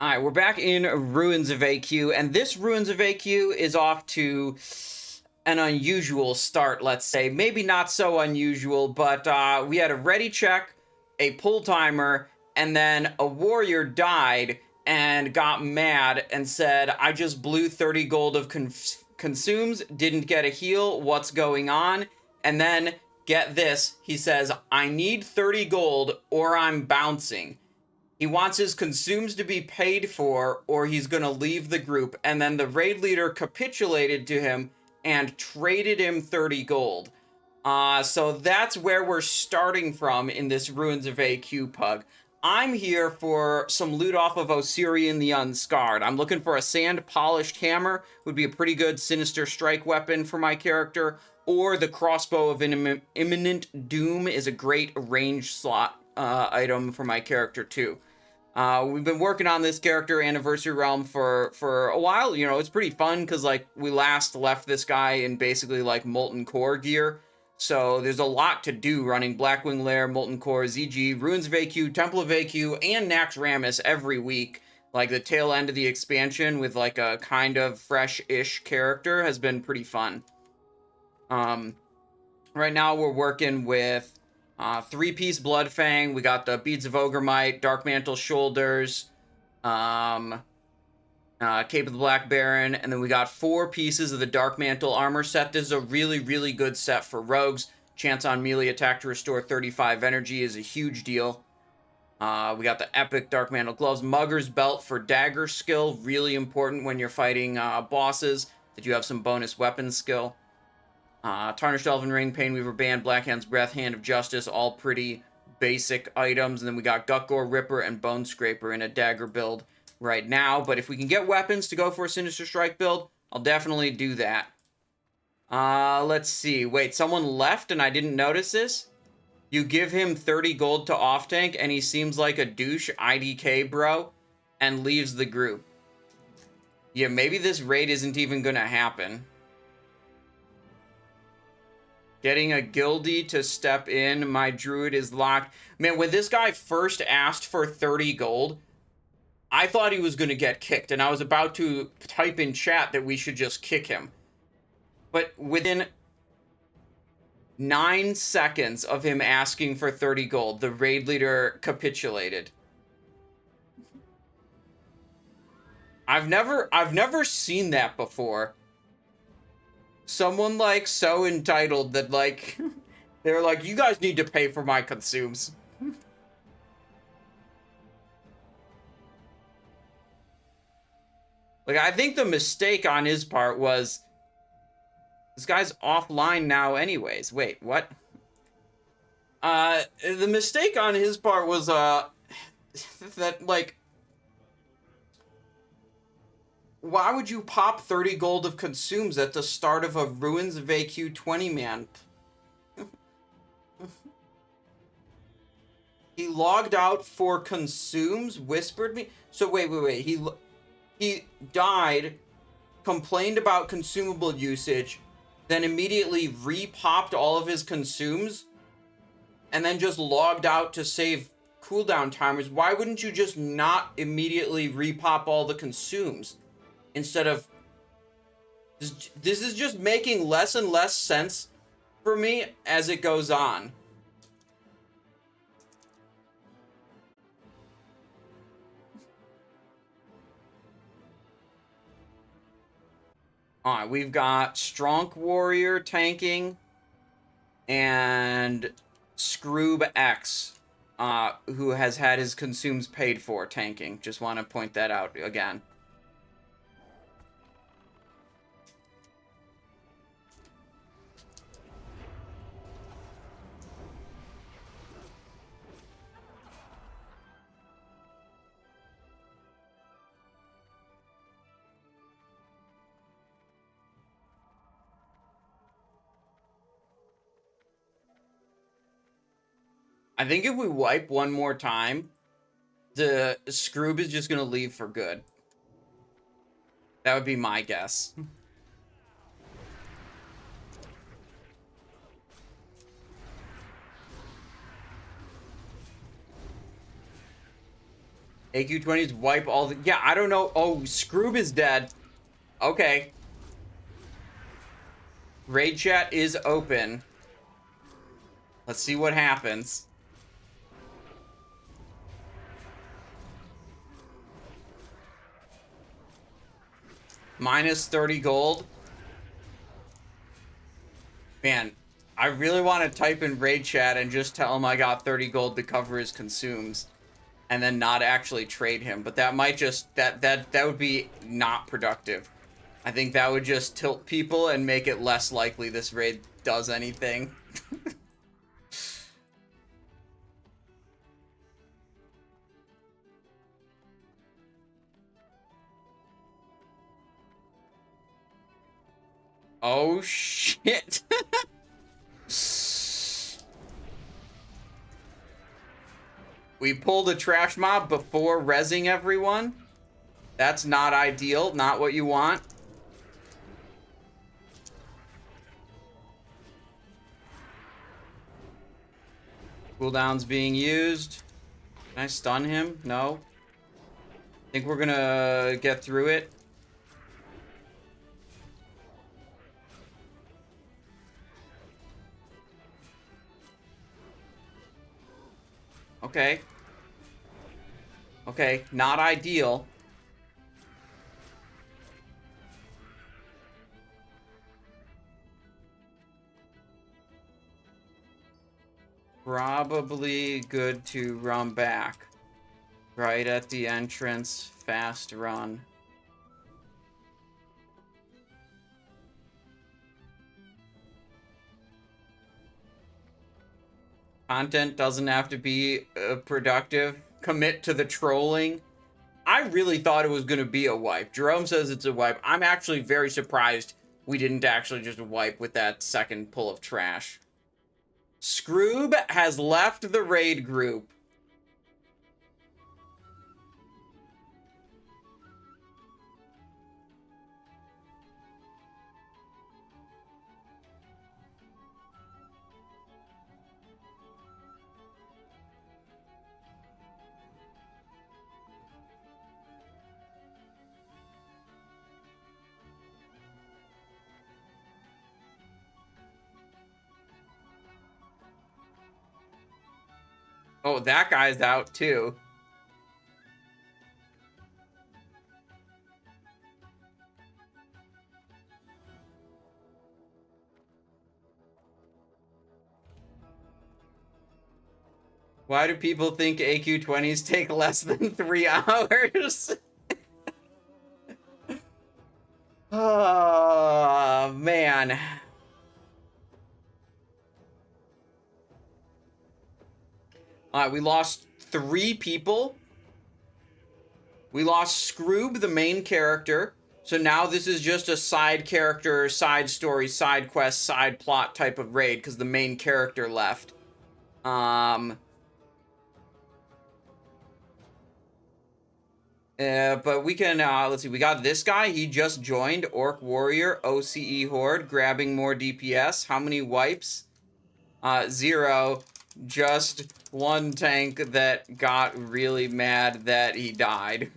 All right, we're back in Ruins of AQ, and this Ruins of AQ is off to an unusual start, let's say. Maybe not so unusual, but we had a ready check, a pull timer, and then a warrior died and got mad and said, I just blew 30 gold of consumes, didn't get a heal, what's going on? And then, get this, he says, I need 30 gold or I'm bouncing. He wants his consumes to be paid for, or he's going to leave the group. And then the raid leader capitulated to him and traded him 30 gold. So that's where we're starting from in this Ruins of AQ pug. I'm here for some loot off of Ossirian the Unscarred. I'm looking for a sand-polished hammer. Would be a pretty good Sinister Strike weapon for my character. Or the Crossbow of Imminent Doom is a great range slot item for my character too. We've been working on this character Anniversary Realm for a while. You know, it's pretty fun because, like, we last left this guy in basically, like, Molten Core gear. So there's a lot to do running Blackwing Lair, Molten Core, ZG, Ruins of AQ, Temple of AQ, and Naxxramas every week. Like, the tail end of the expansion with, like, a kind of fresh-ish character has been pretty fun. Right now we're working with 3-piece Bloodfang. We got the Beads of Ogremite, Dark Mantle Shoulders, Cape of the Black Baron, and then we got 4 pieces of the Dark Mantle armor set. This is a really, really good set for rogues. Chance on melee attack to restore 35 energy is a huge deal. We got the epic Dark Mantle gloves. Mugger's belt for dagger skill, really important when you're fighting bosses, that you have some bonus weapon skill. Tarnished Elven Ring, Painweaver Band, Blackhand's Breath, Hand of Justice, all pretty basic items. And then we got Gutgore Ripper and Bone Scraper in a dagger build right now. But if we can get weapons to go for a Sinister Strike build, I'll definitely do that. Let's see. Wait, someone left and I didn't notice this? You give him 30 gold to off-tank and he seems like a douche IDK bro and leaves the group. Yeah, maybe this raid isn't even gonna happen. Getting a guildie to step in. My druid is locked. Man, when this guy first asked for 30 gold, I thought he was going to get kicked. And I was about to type in chat that we should just kick him. But within 9 seconds of him asking for 30 gold, the raid leader capitulated. I've never seen that before. Someone, like, so entitled that, like, they're like, you guys need to pay for my consumes. Like, I think the mistake on his part was, this guy's offline now anyways. Wait, what? The mistake on his part was, that, like, why would you pop 30 gold of consumes at the start of a Ruins of AQ 20 man? He logged out for consumes, whispered me. So wait. He died, complained about consumable usage, then immediately repopped all of his consumes, and then just logged out to save cooldown timers. Why wouldn't you just not immediately repop all the consumes? Instead of... This is just making less and less sense for me as it goes on. Alright, we've got Stronk Warrior tanking and Scroob X, who has had his consumes paid for tanking. Just want to point that out again. I think if we wipe one more time, the Scroob is just going to leave for good. That would be my guess. AQ20s wipe all the... Yeah, I don't know. Oh, Scroob is dead. Okay. Raid chat is open. Let's see what happens. Minus 30 gold. Man, I really want to type in raid chat and just tell him I got 30 gold to cover his consumes. And then not actually trade him. But that might just... That would be not productive. I think that would just tilt people and make it less likely this raid does anything. Oh, shit. We pulled a trash mob before rezzing everyone. That's not ideal. Not what you want. Cooldown's being used. Can I stun him? No. I think we're gonna get through it. Okay. Okay, not ideal. Probably good to run back. Right at the entrance, fast run. Content doesn't have to be productive. Commit to the trolling. I really thought it was going to be a wipe. Jerome says it's a wipe. I'm actually very surprised we didn't actually just wipe with that second pull of trash. Scroob has left the raid group. Oh, that guy's out too. Why do people think AQ20s take less than 3 hours? Oh, man. We lost 3 people. We lost Scroob, the main character. So now this is just a side character, side story, side quest, side plot type of raid because the main character left. But we can, let's see, we got this guy. He just joined. Orc Warrior, OCE Horde, grabbing more DPS. How many wipes? 0. Just 1 tank that got really mad that he died.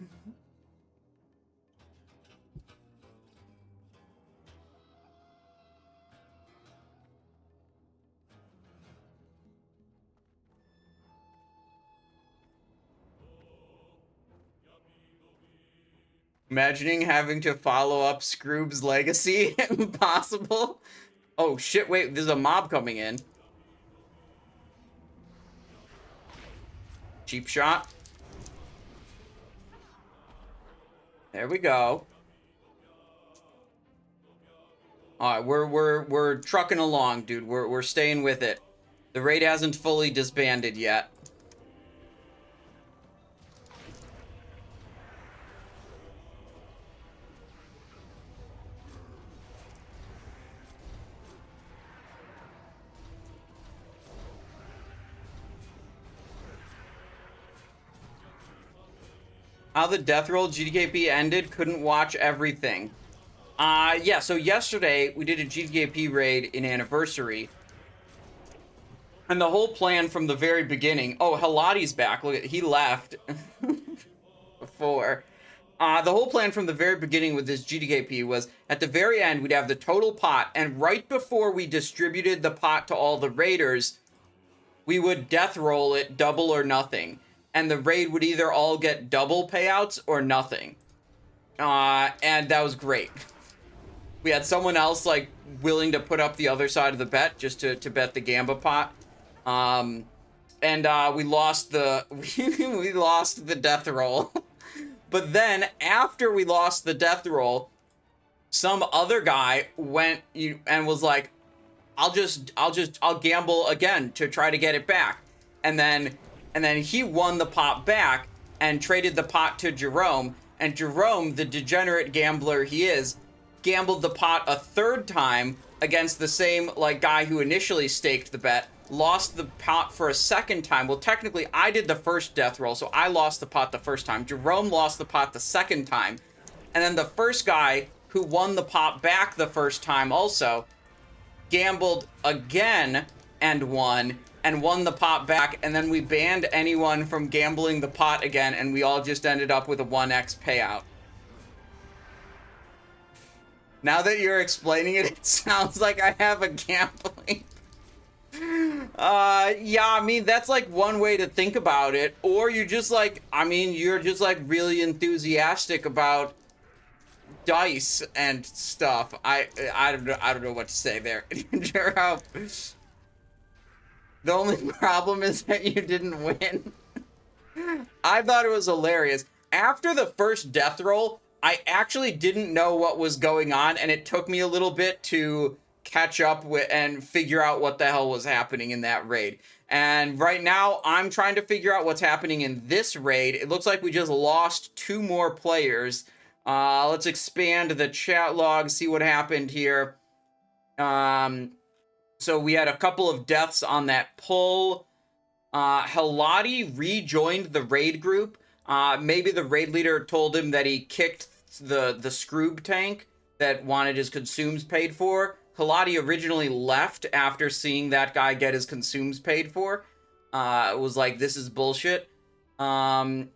Imagining having to follow up Scroob's legacy. Impossible. Oh shit, wait, there's a mob coming in. Cheap shot. There we go. All right, we're trucking along, dude. We're staying with it. The raid hasn't fully disbanded yet. How the death roll GDKP ended, couldn't watch everything. Yeah, so yesterday we did a GDKP raid in Anniversary. And the whole plan from the very beginning... Oh, Halati's back. Look, he left. before. The whole plan from the very beginning with this GDKP was at the very end, we'd have the total pot, and right before we distributed the pot to all the raiders, we would death roll it double or nothing. And the raid would either all get double payouts or nothing. And that was great. We had someone else like willing to put up the other side of the bet just to bet the Gamba pot. And we lost the we lost the death roll. But then after we lost the death roll, some other guy went and was like, I'll gamble again to try to get it back. And then he won the pot back and traded the pot to Jerome. And Jerome, the degenerate gambler he is, gambled the pot a third time against the same like guy who initially staked the bet, lost the pot for a second time. Well, technically, I did the first death roll, so I lost the pot the first time. Jerome lost the pot the second time. And then the first guy who won the pot back the first time also gambled again and won the pot back. And then we banned anyone from gambling the pot again, and we all just ended up with a 1x payout. Now that you're explaining it, it sounds like I have a gambling. Yeah, I mean, that's like one way to think about it. Or you're just like, I mean, you're just like really enthusiastic about dice and stuff. I don't know what to say there. The only problem is that you didn't win. I thought it was hilarious. After the first death roll, I actually didn't know what was going on, and it took me a little bit to catch up with and figure out what the hell was happening in that raid. And right now, I'm trying to figure out what's happening in this raid. It looks like we just lost 2 more players. Let's expand the chat log, see what happened here. So we had a couple of deaths on that pull. Halati rejoined the raid group. Maybe the raid leader told him that he kicked the Scroob tank that wanted his consumes paid for. Halati originally left after seeing that guy get his consumes paid for. It was like, this is bullshit. Uncle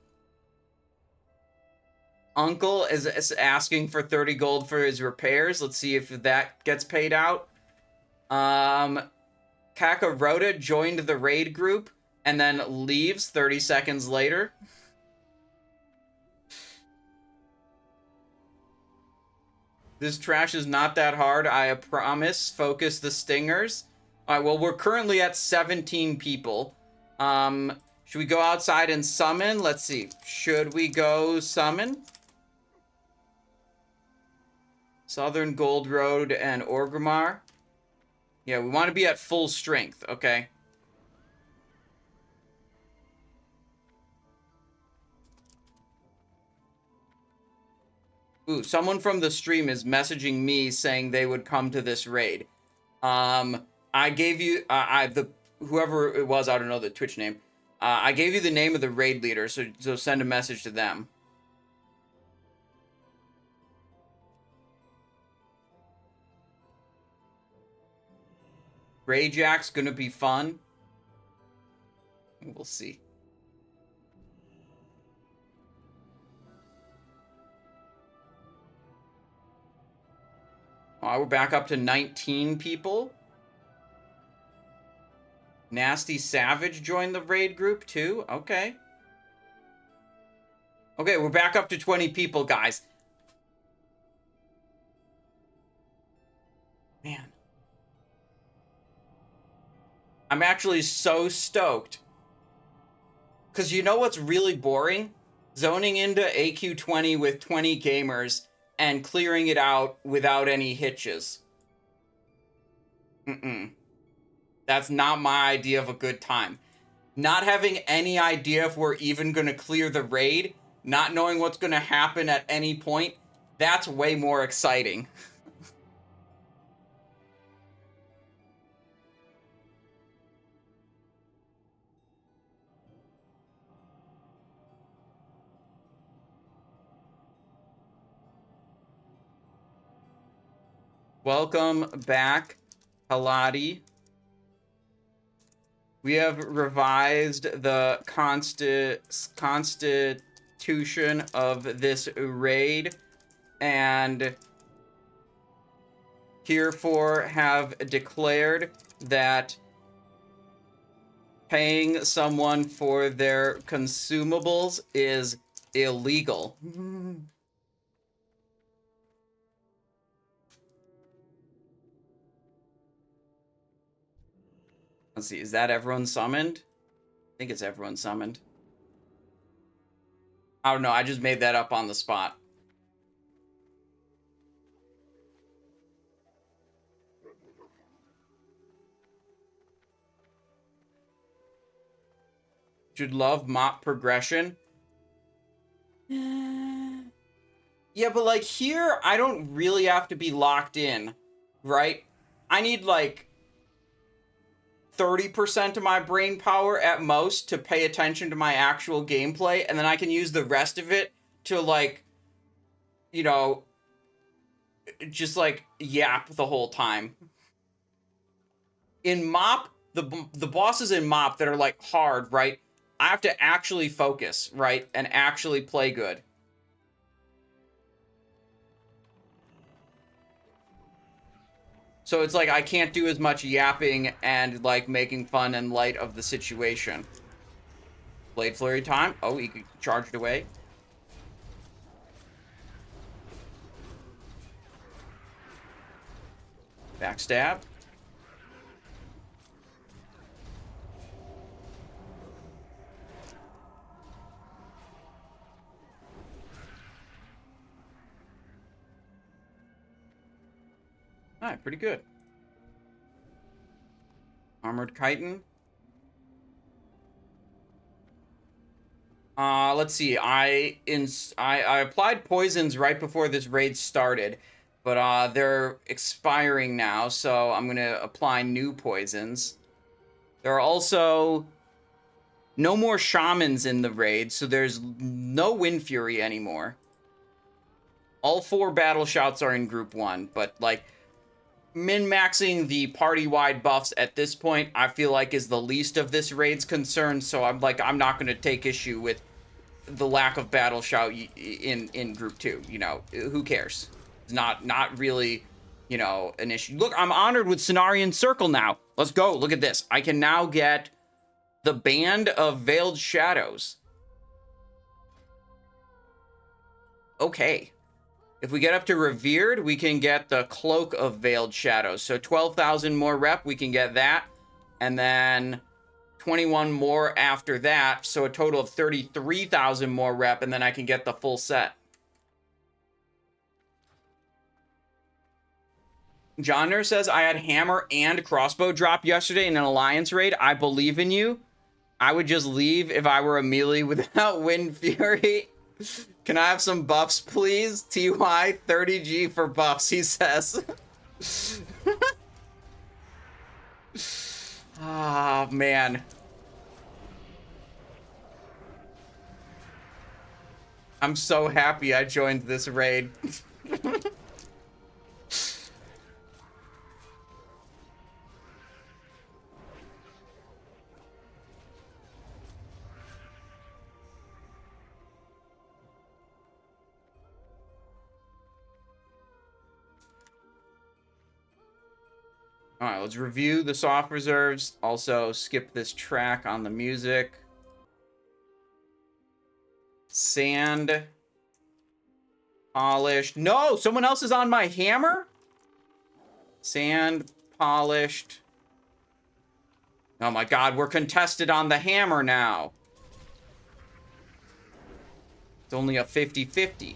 is asking for 30 gold for his repairs. Let's see if that gets paid out. Kakarota joined the raid group and then leaves 30 seconds later. This trash is not that hard, I promise. Focus the stingers. Alright, well, we're currently at 17 people. Should we go outside and summon? Let's see. Should we go summon? Southern Gold Road and Orgrimmar. Yeah, we want to be at full strength, okay? Ooh, someone from the stream is messaging me saying they would come to this raid. I gave you, whoever it was, I don't know the Twitch name. I gave you the name of the raid leader, so send a message to them. Rajaxx gonna be fun. We'll see. We're back up to 19 people. Nasty Savage joined the raid group too. Okay. Okay, we're back up to 20 people, guys. Man. I'm actually so stoked. Because you know what's really boring? Zoning into AQ20 with 20 gamers and clearing it out without any hitches. That's not my idea of a good time. Not having any idea if we're even going to clear the raid, not knowing what's going to happen at any point, that's way more exciting. Welcome back, Halati. We have revised the constitution constitution of this raid, and herefore have declared that paying someone for their consumables is illegal. Let's see, is that everyone summoned? I think it's everyone summoned. I don't know, I just made that up on the spot. Should love mop progression. Yeah, but like here, I don't really have to be locked in, right? I need like 30% of my brain power at most to pay attention to my actual gameplay, and then I can use the rest of it to like, you know, just like yap the whole time. In Mop, the bosses in Mop that are like hard, right? I have to actually focus, right? And actually play good. So it's like I can't do as much yapping and like making fun and light of the situation. Blade Flurry time. Oh, he could charge it away. Backstab. Alright, pretty good. Armored chitin. Let's see. I applied poisons right before this raid started, but they're expiring now, so I'm gonna apply new poisons. There are also no more shamans in the raid, so there's no Wind Fury anymore. All 4 battle shouts are in group 1, but like min-maxing the party-wide buffs at this point, I feel like is the least of this raid's concern, so I'm not going to take issue with the lack of battle shout in group 2, you know, who cares? It's not really, you know, an issue. Look, I'm honored with Cenarian Circle now. Let's go. Look at this. I can now get the Band of Veiled Shadows. Okay. If we get up to Revered, we can get the Cloak of Veiled Shadows. So 12,000 more rep, we can get that. And then 21 more after that. So a total of 33,000 more rep, and then I can get the full set. Johnner says, I had hammer and crossbow drop yesterday in an alliance raid. I believe in you. I would just leave if I were a melee without Wind Fury. Can I have some buffs, please? TY 30G for buffs, he says. Ah, oh, man. I'm so happy I joined this raid. All right, let's review the soft reserves. Also, skip this track on the music. Sand. Polished. No, someone else is on my hammer? Sand. Polished. Oh my god, we're contested on the hammer now. It's only a 50-50.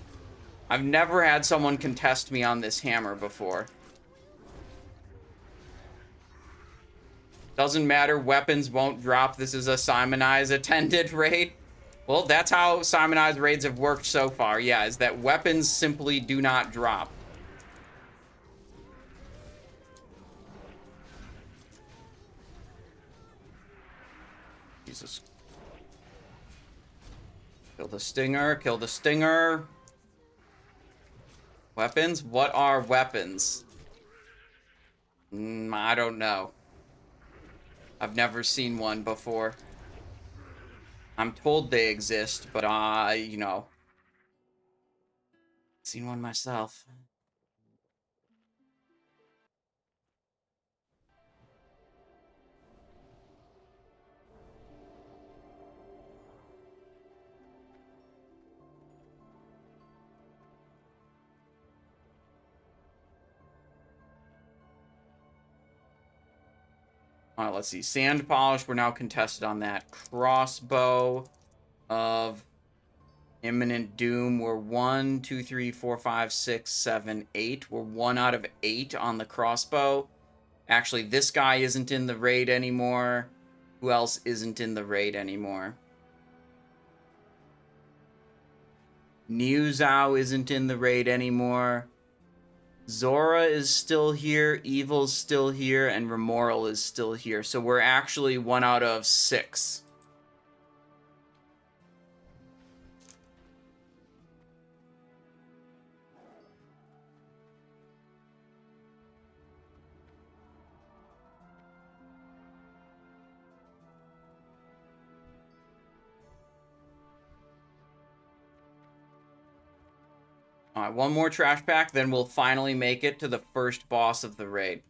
I've never had someone contest me on this hammer before. Doesn't matter, weapons won't drop. This is a Simonize attended raid. Well, that's how Simonize raids have worked so far, yeah, is that weapons simply do not drop. Jesus. Kill the stinger, kill the stinger. Weapons? What are weapons? I don't know. I've never seen one before. I'm told they exist, but you know, seen one myself. Let's see. Sand polish. We're now contested on that. Crossbow of imminent doom. We're 1, 2, 3, 4, 5, 6, 7, 8. We're 1 out of 8 on the crossbow. Actually, this guy isn't in the raid anymore. Who else isn't in the raid anymore? Newzow isn't in the raid anymore. Zora is still here, Evil's still here, and Remoral is still here. So we're actually 1 out of 6. All right, one more trash pack, then we'll finally make it to the first boss of the raid.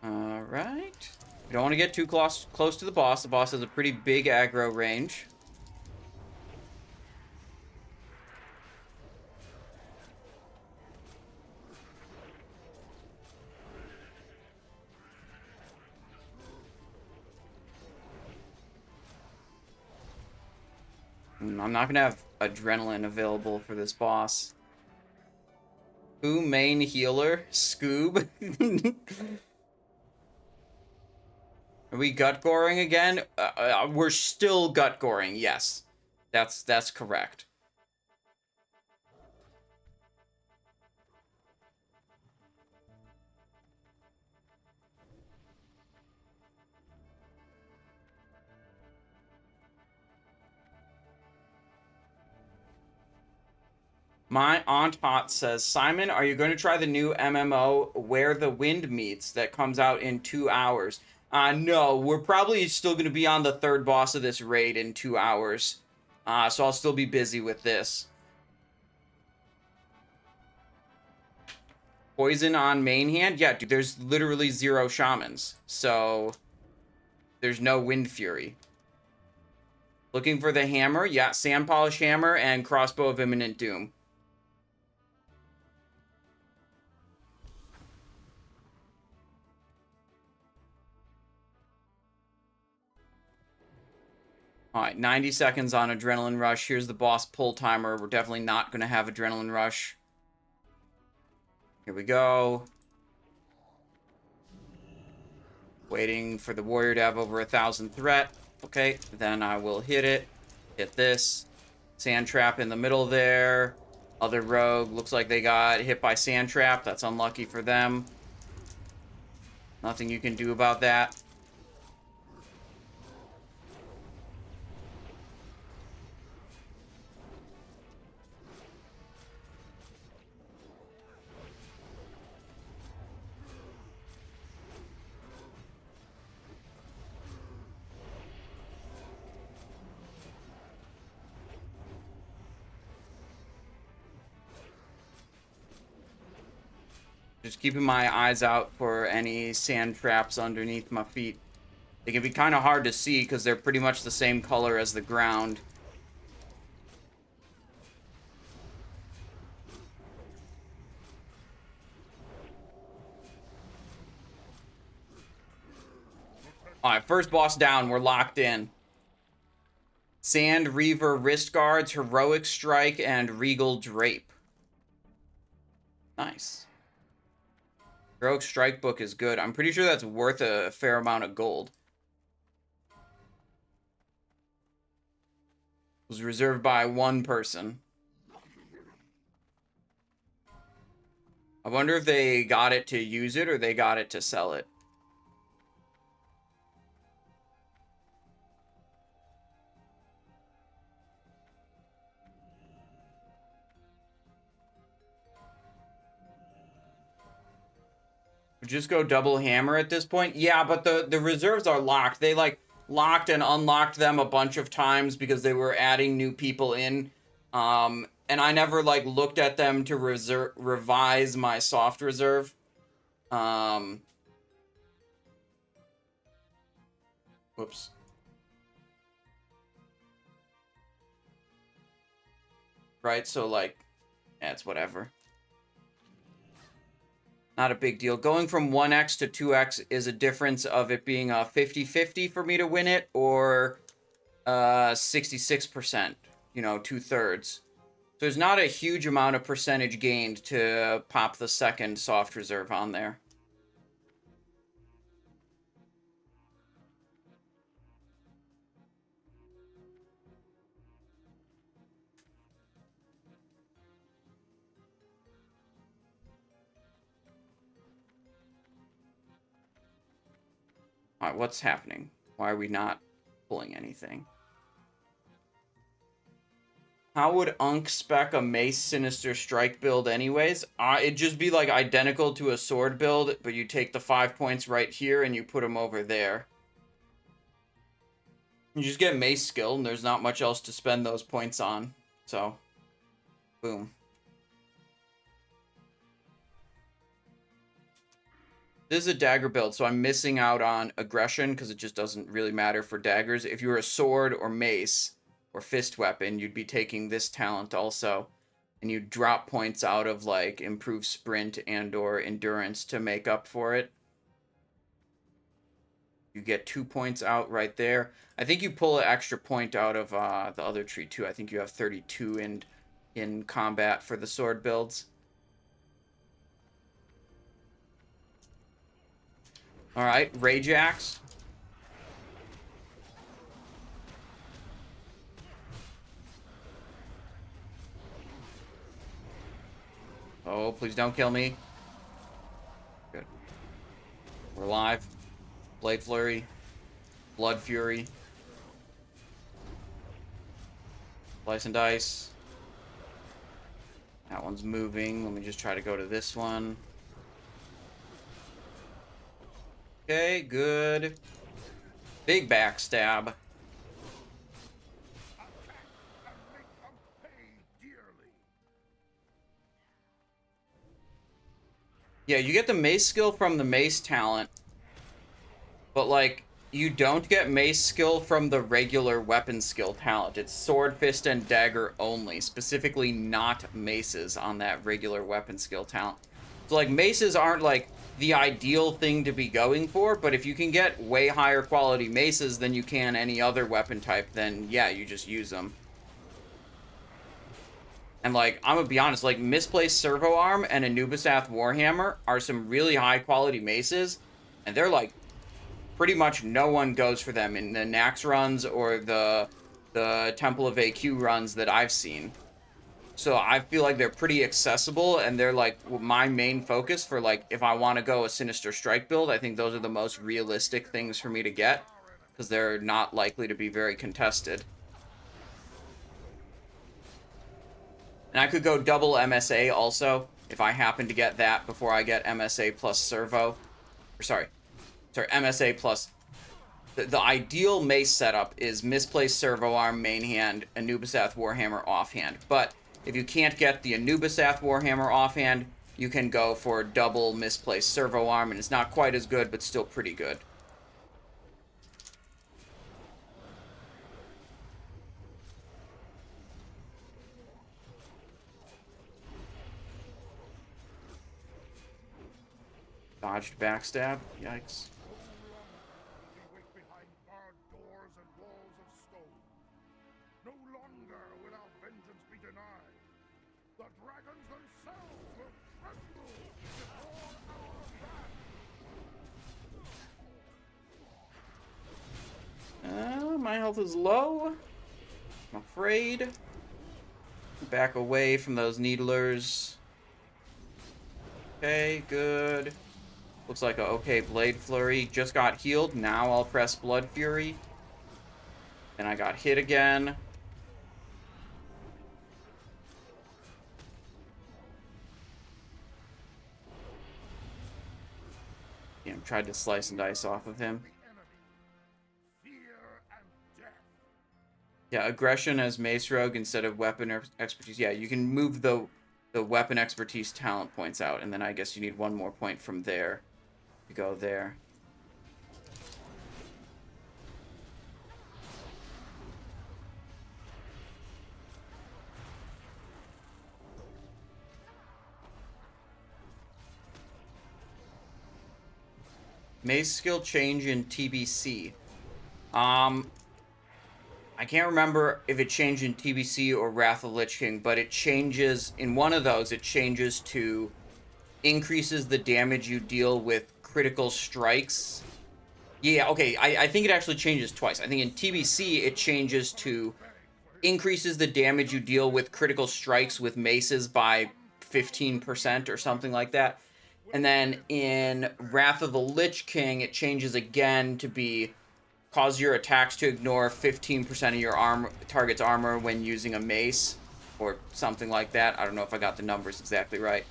All right. We don't want to get too close to the boss. The boss has a pretty big aggro range. I'm not going to have adrenaline available for this boss. Who main healer? Scoob? Are we gut goring again? We're still gut goring. Yes, that's correct. My Aunt Hot says, Simon, are you going to try the new MMO Where the Wind Meets that comes out in 2 hours? No, we're probably still going to be on the third boss of this raid in 2 hours. So I'll still be busy with this. Poison on main hand? Yeah, dude, there's literally 0 shamans. So there's no Wind Fury. Looking for the hammer? Yeah, Sand Polish Hammer and Crossbow of Imminent Doom. All right, 90 seconds on Adrenaline Rush. Here's the boss pull timer. We're definitely not going to have Adrenaline Rush. Here we go. Waiting for the warrior to have over 1,000 threat. Okay, then I will hit it. Hit this. Sand trap in the middle there. Other rogue. Looks like they got hit by sand trap. That's unlucky for them. Nothing you can do about that. Just keeping my eyes out for any sand traps underneath my feet. They can be kind of hard to see because they're pretty much the same color as the ground. Alright, first boss down. We're locked in. Sand Reaver Wrist Guards, Heroic Strike, and Regal Drape. Nice. Heroic Strike book is good. I'm pretty sure that's worth a fair amount of gold. It was reserved by 1 person. I wonder if they got it to use it or they got it to sell it. just go double hammer at this point. Yeah, but the reserves are locked. They like locked and unlocked them a bunch of times because they were adding new people in. And I never like looked at them to revise my soft reserve. Whoops. Right, so like, yeah, it's whatever. Not a big deal. Going from 1x to 2x is a difference of it being a 50-50 for me to win it, or 66%, you know, 2/3. So there's not a huge amount of percentage gained to pop the second soft reserve on there. All right, what's happening? Why are we not pulling anything? How would Ankh spec a Mace Sinister Strike build anyways? It'd just be like identical to a sword build, but you take the 5 points right here and you put them over there. You just get Mace skill, and there's not much else to spend those points on. So, boom. This is a dagger build, so I'm missing out on aggression because it just doesn't really matter for daggers. If you were a sword or mace or fist weapon, you'd be taking this talent also. And you drop points out of like improved sprint and or endurance to make up for it. You get 2 points out right there. I think you pull an extra point out of the other tree too. I think you have 32 in combat for the sword builds. All right, Rajaxx. Oh, please don't kill me. Good. We're alive. Blade Flurry. Blood Fury. Slice and Dice. That one's moving. Let me just try to go to this one. Okay, good. Big backstab. Yeah, you get the mace skill from the mace talent. But, like, you don't get mace skill from the regular weapon skill talent. It's sword, fist, and dagger only. Specifically not maces on that regular weapon skill talent. So, like, maces aren't, like, the ideal thing to be going for, but if you can get way higher quality maces than you can any other weapon type, then yeah, you just use them. And like, I'm gonna be honest, like Misplaced Servo Arm and Anubisath Warhammer are some really high quality maces, and they're like, pretty much no one goes for them in the Naxx runs or the Temple of AQ runs that I've seen. So I feel like they're pretty accessible, and they're like my main focus for like if I want to go a Sinister Strike build. I think those are the most realistic things for me to get because they're not likely to be very contested. And I could go double MSA also if I happen to get that before I get MSA plus Servo. Or sorry, MSA plus. The ideal mace setup is Misplaced Servo Arm main hand, Anubisath Warhammer offhand. But if you can't get the Anubisath Warhammer offhand, you can go for double Misplaced Servo Arm, and it's not quite as good, but still pretty good. Dodged backstab. Yikes. My health is low. I'm afraid. Back away from those needlers. Okay, good. Looks like a okay Blade Flurry. Just got healed. Now I'll press Blood Fury. And I got hit again. Damn, tried to slice and dice off of him. Yeah, aggression as Mace Rogue instead of weapon expertise. Yeah, you can move the weapon expertise talent points out, and then I guess you need one more point from there to go there. Mace skill change in TBC. I can't remember if it changed in TBC or Wrath of the Lich King, but it changes, in one of those, it changes to increases the damage you deal with critical strikes. Yeah, okay, I think it actually changes twice. I think in TBC, it changes to increases the damage you deal with critical strikes with maces by 15% or something like that. And then in Wrath of the Lich King, it changes again to be cause your attacks to ignore 15% of your target's armor when using a mace, or something like that. I don't know if I got the numbers exactly right.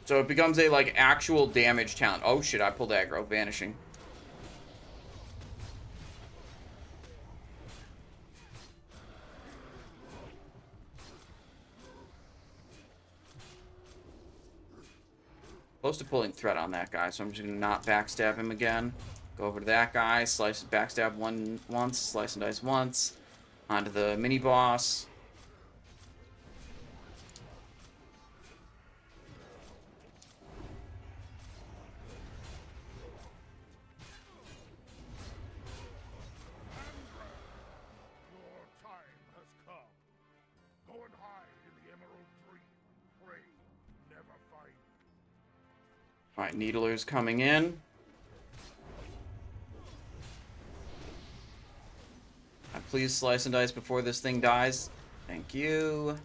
So it becomes a, like, actual damage talent. Oh shit, I pulled aggro. Vanishing. Close to pulling threat on that guy, so I'm just gonna not backstab him again. Go over to that guy, slice, backstab once, slice and dice once. Onto the mini boss. Alright, Needler's coming in. Please slice and dice before this thing dies. Thank you.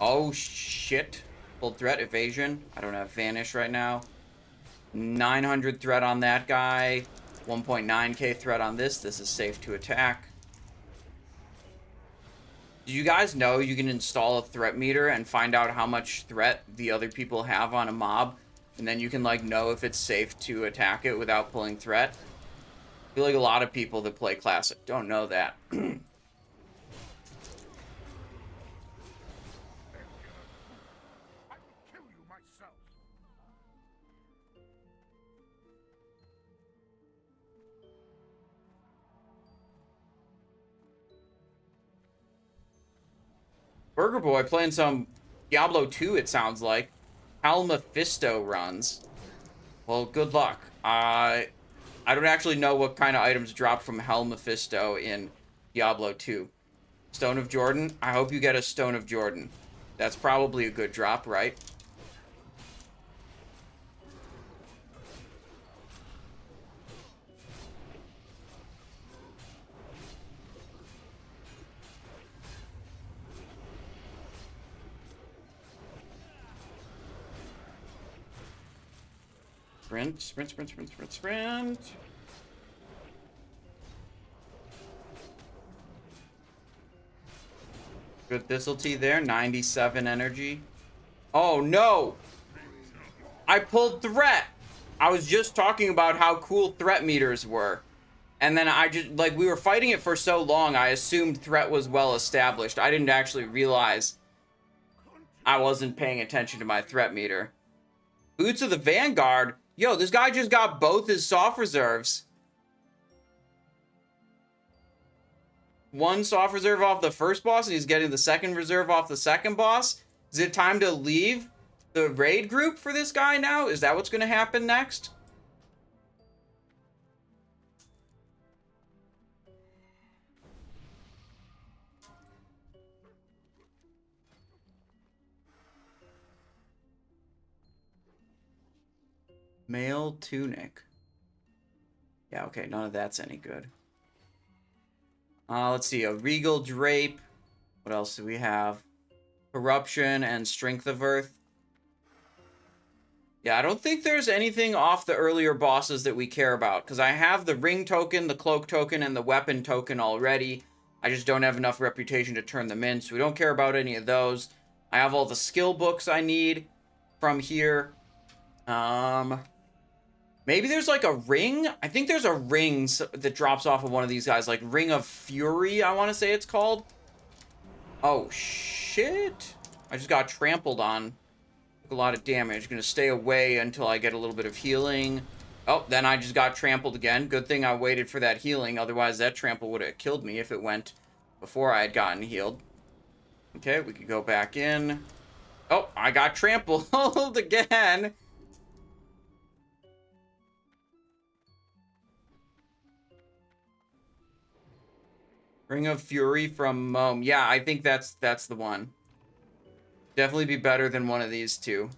Oh, shit. Full threat, evasion. I don't have vanish right now. 900 threat on that guy. 1.9k threat on this. This is safe to attack. Did you guys know you can install a threat meter and find out how much threat the other people have on a mob? And then you can, like, know if it's safe to attack it without pulling threat. I feel like a lot of people that play Classic don't know that. Burger Boy playing some Diablo 2, it sounds like. Hal Mephisto runs. Well, good luck. I don't actually know what kind of items drop from Hal Mephisto in Diablo 2. Stone of Jordan? I hope you get a Stone of Jordan. That's probably a good drop, right? Sprint, sprint, sprint, sprint, sprint, sprint. Good Thistletea there, 97 energy. Oh no! I pulled threat! I was just talking about how cool threat meters were. And then I just, like, we were fighting it for so long, I assumed threat was well established. I didn't actually realize I wasn't paying attention to my threat meter. Boots of the Vanguard? Yo, this guy just got both his soft reserves. One soft reserve off the first boss, and he's getting the second reserve off the second boss. Is it time to leave the raid group for this guy now? Is that what's going to happen next? Mail tunic. Yeah, okay, none of that's any good. Let's see, a regal drape. What else do we have? Corruption and strength of earth. Yeah, I don't think there's anything off the earlier bosses that we care about, because I have the ring token, the cloak token, and the weapon token already. I just don't have enough reputation to turn them in, so we don't care about any of those. I have all the skill books I need from here. Um, maybe there's like a ring. I think there's a ring that drops off of one of these guys, like Ring of Fury, I want to say it's called. Oh, shit. I just got trampled on. Took a lot of damage. Gonna stay away until I get a little bit of healing. Oh, then I just got trampled again. Good thing I waited for that healing. Otherwise, that trample would have killed me if it went before I had gotten healed. Okay, we could go back in. Oh, I got trampled again. Ring of Fury from Moam. Yeah, I think that's the one. Definitely be better than one of these two.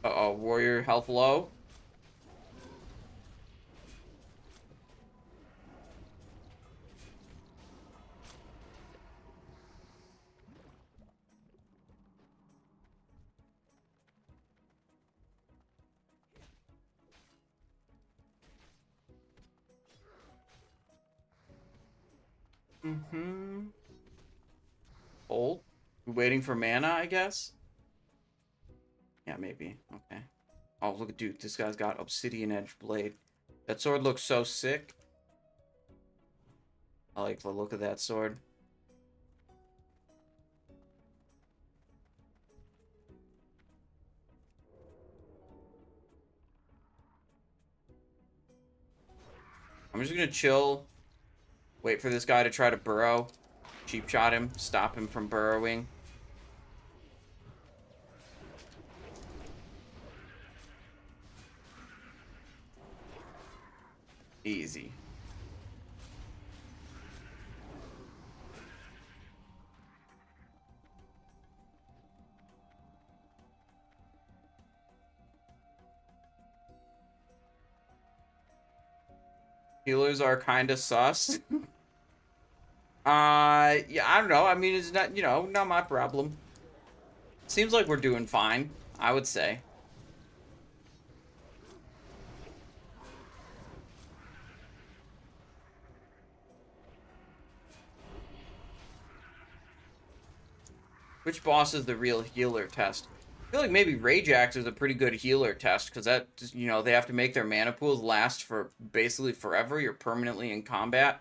Uh-oh, warrior health low. Mm-hmm. Hold. Waiting for mana, I guess? Yeah, maybe. Okay. Oh, look at dude. This guy's got Obsidian Edge Blade. That sword looks so sick. I like the look of that sword. I'm just gonna chill. Wait for this guy to try to burrow. Cheap shot him. Stop him from burrowing. Easy. Healers are kind of sus. Yeah, I don't know. I mean, it's not, not my problem. Seems like we're doing fine, I would say. Which boss is the real healer test? I feel like maybe Rajaxx is a pretty good healer test, because that, they have to make their mana pools last for basically forever. You're permanently in combat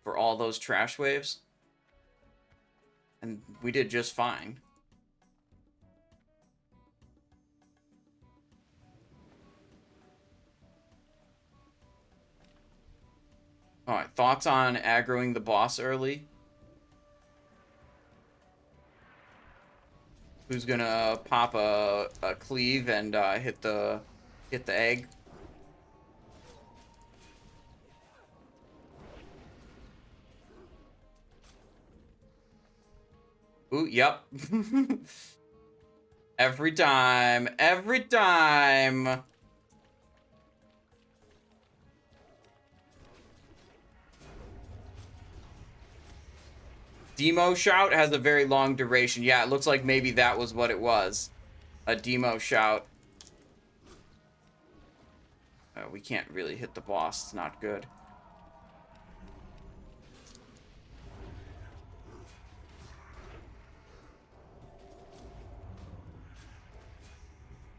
for all those trash waves. And we did just fine. Alright, thoughts on aggroing the boss early? Who's gonna pop a cleave and hit the egg? Ooh, yep. Every time. Every time. Demo shout has a very long duration. Yeah, it looks like maybe that was what it was. A demo shout. We can't really hit the boss. It's not good.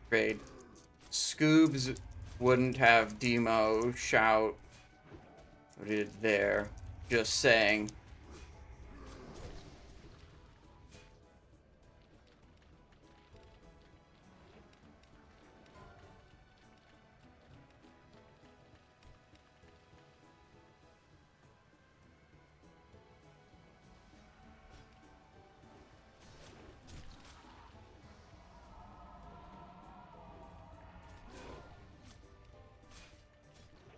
Great. Scoobs wouldn't have demo shout. What did there? Just saying.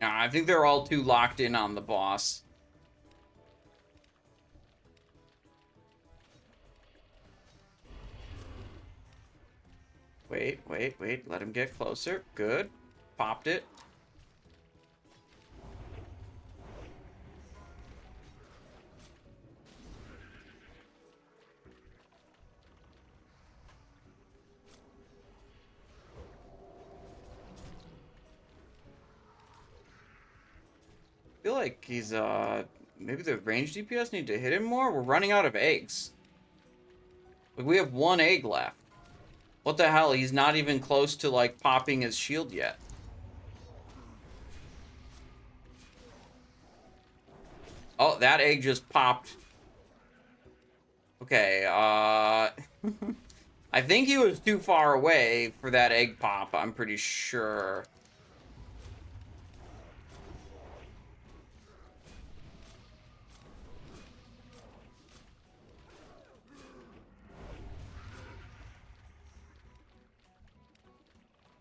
I think they're all too locked in on the boss. Wait. Let him get closer. Good. Popped it. I feel like he's, maybe the range DPS need to hit him more? We're running out of eggs. Like, we have 1 egg left. What the hell? He's not even close to, like, popping his shield yet. Oh, that egg just popped. Okay, I think he was too far away for that egg pop, I'm pretty sure.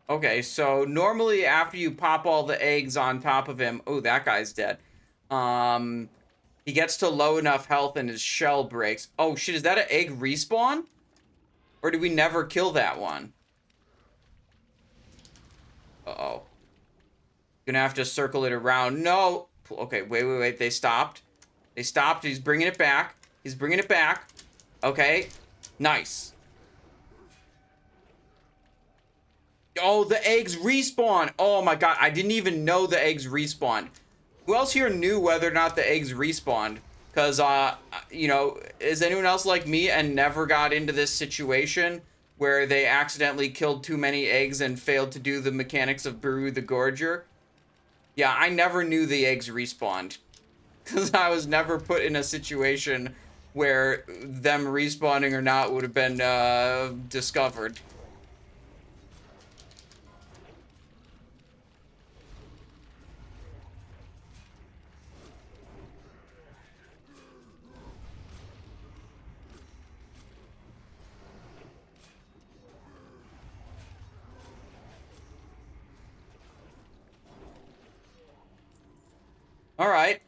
Okay, so normally after you pop all the eggs on top of him... Oh, that guy's dead. He gets to low enough health and his shell breaks. Oh, shit, is that an egg respawn? Or did we never kill that one? Uh-oh. Gonna have to circle it around. No! Okay, wait. They stopped. They stopped. He's bringing it back. He's bringing it back. Okay. Nice. Oh, the eggs respawn. Oh my god, I didn't even know the eggs respawned. Who else here knew whether or not the eggs respawned? Because, you know, is anyone else like me and never got into this situation where they accidentally killed too many eggs and failed to do the mechanics of Buru the Gorger? Yeah, I never knew the eggs respawned. Because I was never put in a situation where them respawning or not would have been, discovered. Alright.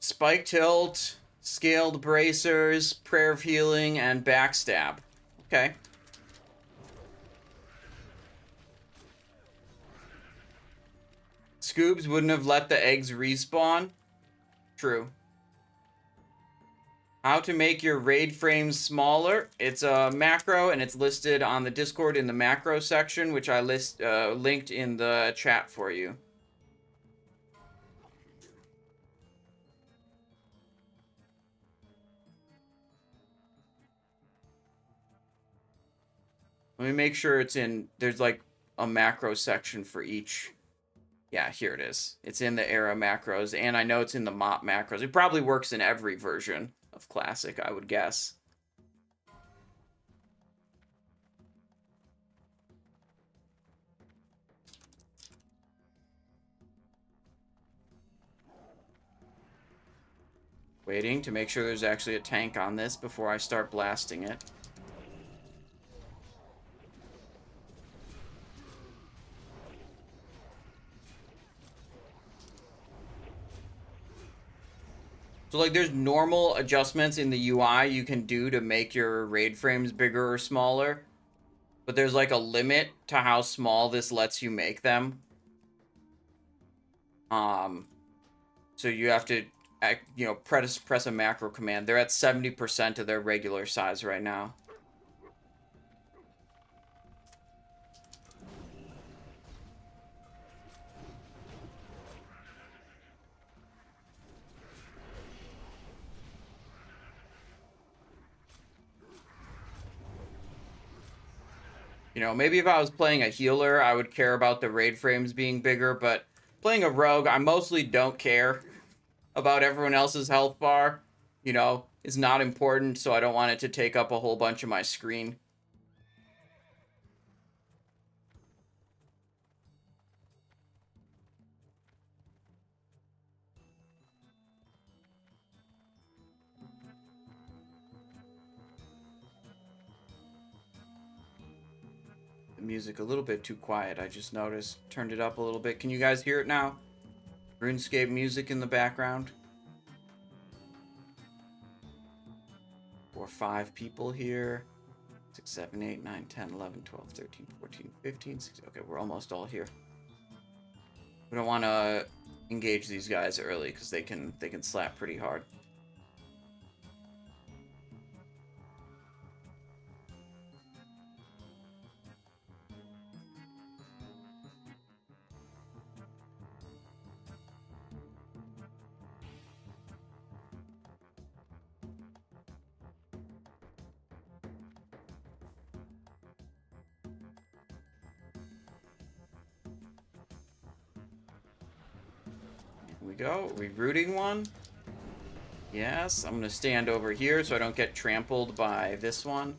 Spike tilt, scaled bracers, prayer of healing, and backstab. Okay. Scoobs wouldn't have let the eggs respawn. True. How to make your raid frames smaller. It's a macro, and it's listed on the Discord in the macro section, which I linked in the chat for you. Let me make sure it's in... There's, like, a macro section for each... Yeah, here it is. It's in the era macros, and I know it's in the mop macros. It probably works in every version of Classic, I would guess. Waiting to make sure there's actually a tank on this before I start blasting it. So, like, there's normal adjustments in the UI you can do to make your raid frames bigger or smaller. But there's, like, a limit to how small this lets you make them. So you have to, you know, press a macro command. They're at 70% of their regular size right now. You know, maybe if I was playing a healer, I would care about the raid frames being bigger, but playing a rogue, I mostly don't care about everyone else's health bar. You know, it's not important, so I don't want it to take up a whole bunch of my screen. Music a little bit too quiet, I just noticed. Turned it up a little bit. Can you guys hear it now? RuneScape music in the background. 4 or 5 people here. 6, 7, 8, 9, 10, 11, 12, 13, 14, 15, 16. Okay, we're almost all here. We don't want to engage these guys early because they can slap pretty hard. We go. Are we rooting one? Yes. I'm going to stand over here so I don't get trampled by this one.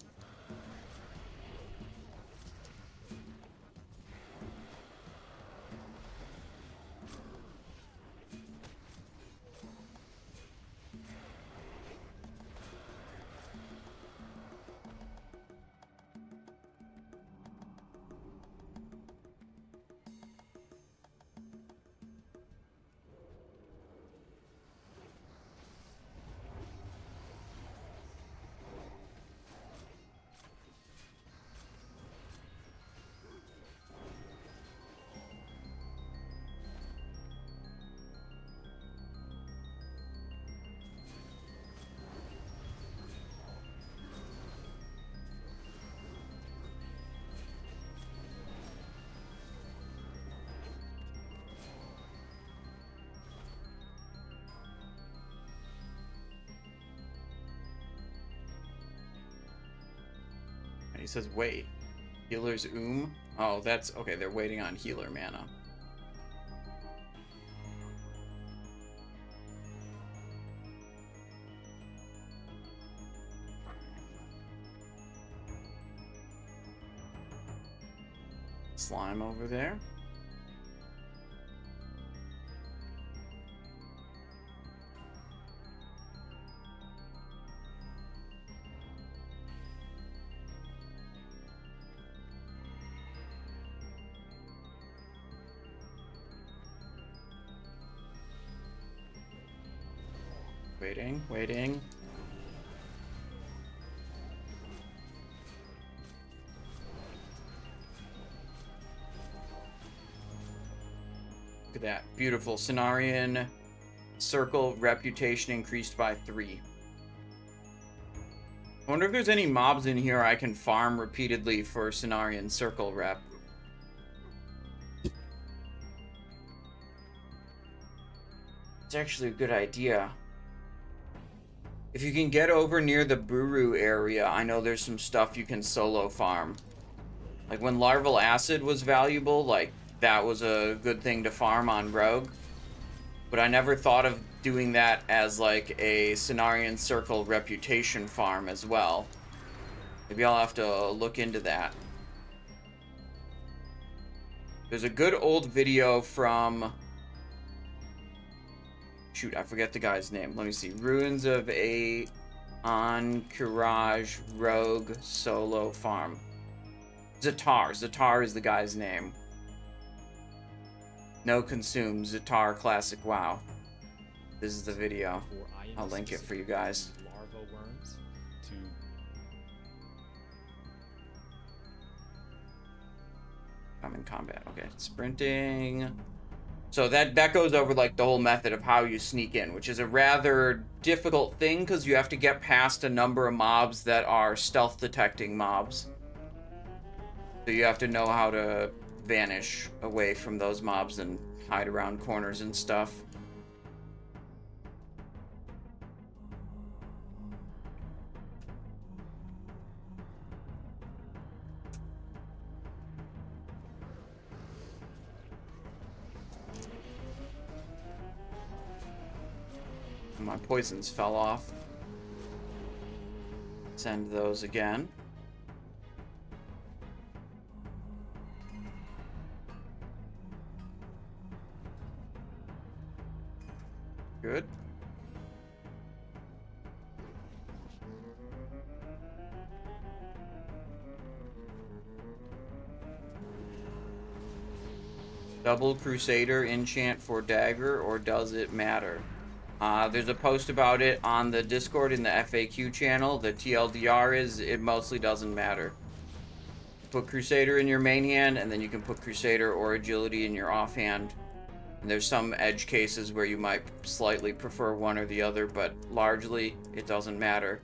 He says, wait. Healer's Oh, that's... Okay, they're waiting on healer mana. Slime over there. Waiting. Look at that. Beautiful. Cenarian circle reputation increased by 3. I wonder if there's any mobs in here I can farm repeatedly for Cenarian circle rep. It's actually a good idea. If you can get over near the Buru area, I know there's some stuff you can solo farm. Like when Larval Acid was valuable, like that was a good thing to farm on Rogue. But I never thought of doing that as like a Cenarian Circle reputation farm as well. Maybe I'll have to look into that. There's a good old video from... Shoot, I forget the guy's name. Let me see. Ruins of Ahn'Qiraj Rogue Solo Farm. Zatar. Zatar is the guy's name. No consume. Zatar Classic WoW. This is the video. I'll link it for you guys. Larva worms to... I'm in combat. Okay, sprinting. So that goes over like the whole method of how you sneak in, which is a rather difficult thing because you have to get past a number of mobs that are stealth detecting mobs. So you have to know how to vanish away from those mobs and hide around corners and stuff. My poisons fell off. Send those again. Good. Double Crusader enchant for dagger, or does it matter? There's a post about it on the Discord in the FAQ channel. The TLDR is it mostly doesn't matter. Put Crusader in your main hand, and then you can put Crusader or Agility in your offhand. And there's some edge cases where you might slightly prefer one or the other, but largely it doesn't matter.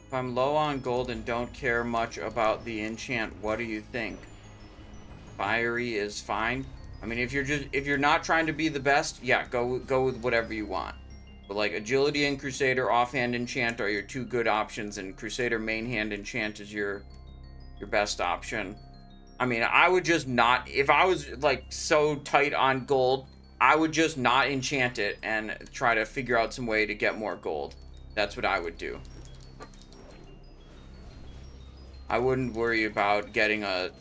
If I'm low on gold and don't care much about the enchant, what do you think? Fiery is fine. I mean, if you're not trying to be the best, yeah, go with whatever you want. But like Agility and Crusader offhand enchant are your two good options, and Crusader main hand enchant is your best option. I mean, I would just not, if I was like so tight on gold, I would just not enchant it and try to figure out some way to get more gold. That's what I would do. I wouldn't worry about getting a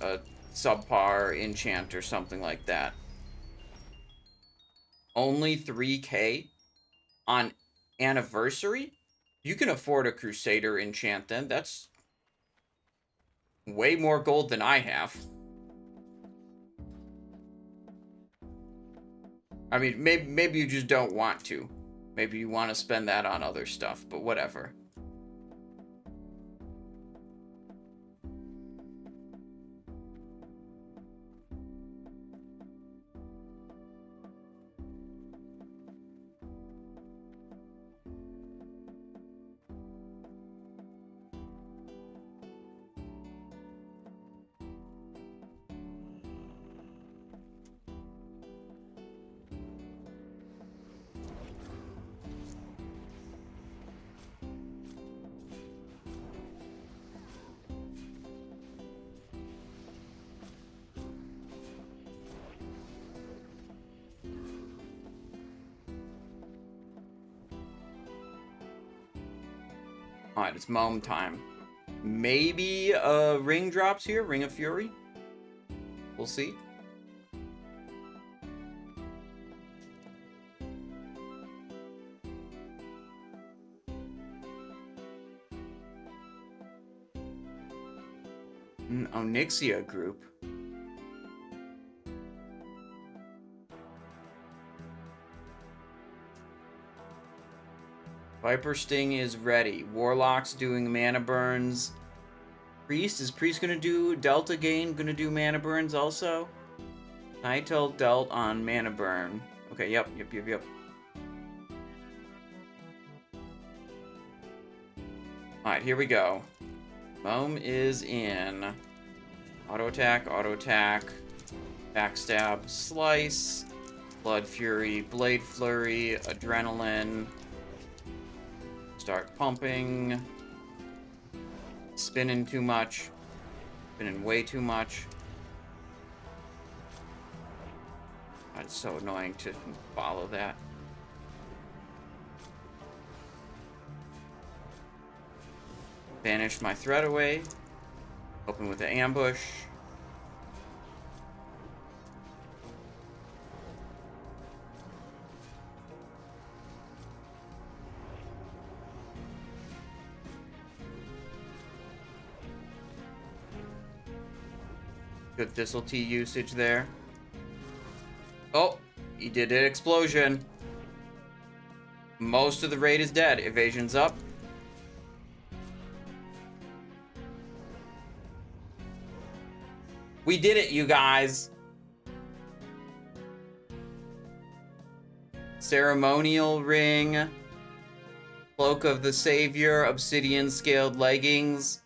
subpar enchant or something like that. Only 3k on anniversary? You can afford a Crusader enchant then. That's way more gold than I have. I mean, maybe you just don't want to. Maybe you want to spend that on other stuff, but whatever. Alright, it's Moam time. Maybe a ring drops here, Ring of Fury. We'll see. Ahn'Qiraj group. Viper Sting is ready. Warlock's doing mana burns. Priest, is Priest gonna do Delta Gain? Gonna do mana burns also? Nightel dealt on mana burn. Okay, yep. Alright, here we go. Moam is in. Auto attack, backstab, slice, Blood Fury, Blade Flurry, Adrenaline. Start pumping. Spinning too much. Spinning way too much. God, it's so annoying to follow that. Banish my threat away. Open with an ambush. Good Thistle Tea usage there. Oh, he did an explosion. Most of the raid is dead. Evasion's up. We did it, you guys. Ceremonial ring. Cloak of the Savior. Obsidian scaled leggings.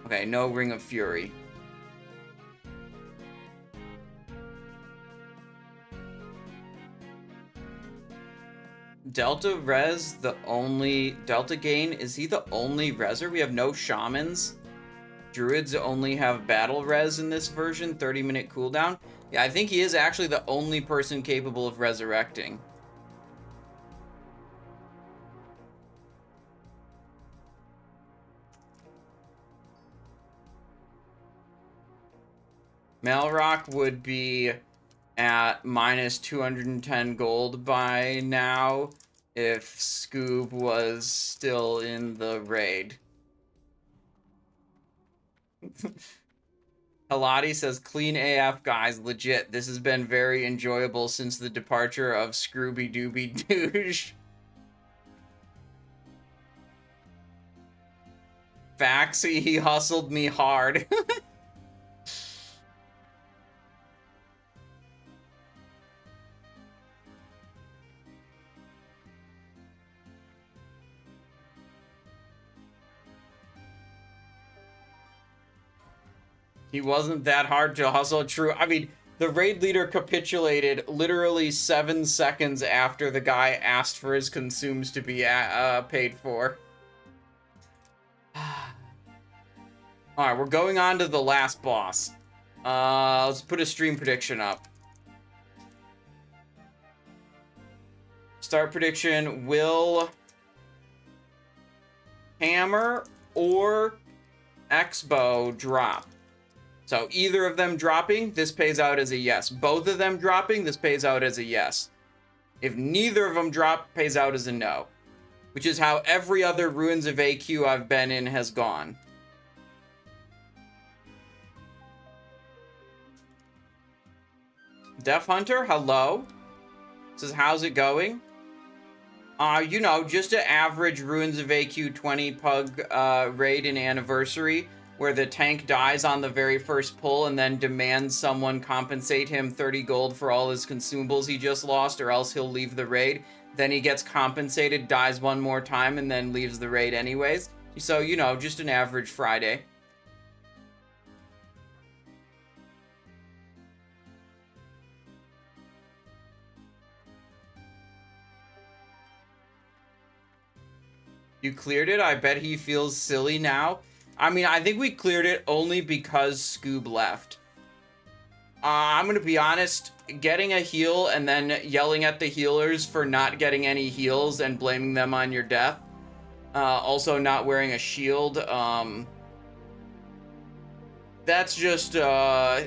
Okay, no Ring of Fury. Delta Res, the only... Delta Gain, is he the only Reser? We have no Shamans. Druids only have Battle Res in this version, 30-minute cooldown. Yeah, I think he is actually the only person capable of resurrecting. Malrock would be at minus 210 gold by now if Scoob was still in the raid. Halati says, clean AF, guys. Legit. This has been very enjoyable since the departure of Scrooby Dooby Douche. Faxy, he hustled me hard. He wasn't that hard to hustle. True. I mean, the raid leader capitulated literally 7 seconds after the guy asked for his consumes to be paid for. Alright, we're going on to the last boss. Let's put a stream prediction up. Start prediction, will Hammer or X-Bow drop? So either of them dropping, this pays out as a yes. Both of them dropping, this pays out as a yes. If neither of them drop, pays out as a no. Which is how every other Ruins of AQ I've been in has gone. Def Hunter, hello. Says, how's it going? You know, just an average Ruins of AQ 20 pug raid and anniversary, where the tank dies on the very first pull and then demands someone compensate him 30 gold for all his consumables he just lost, or else he'll leave the raid. Then he gets compensated, dies one more time, and then leaves the raid anyways. So, you know, just an average Friday. You cleared it? I bet he feels silly now. I mean, I think we cleared it only because Scoob left. I'm gonna be honest, getting a heal and then yelling at the healers for not getting any heals and blaming them on your death. Also not wearing a shield. That's just, yeah.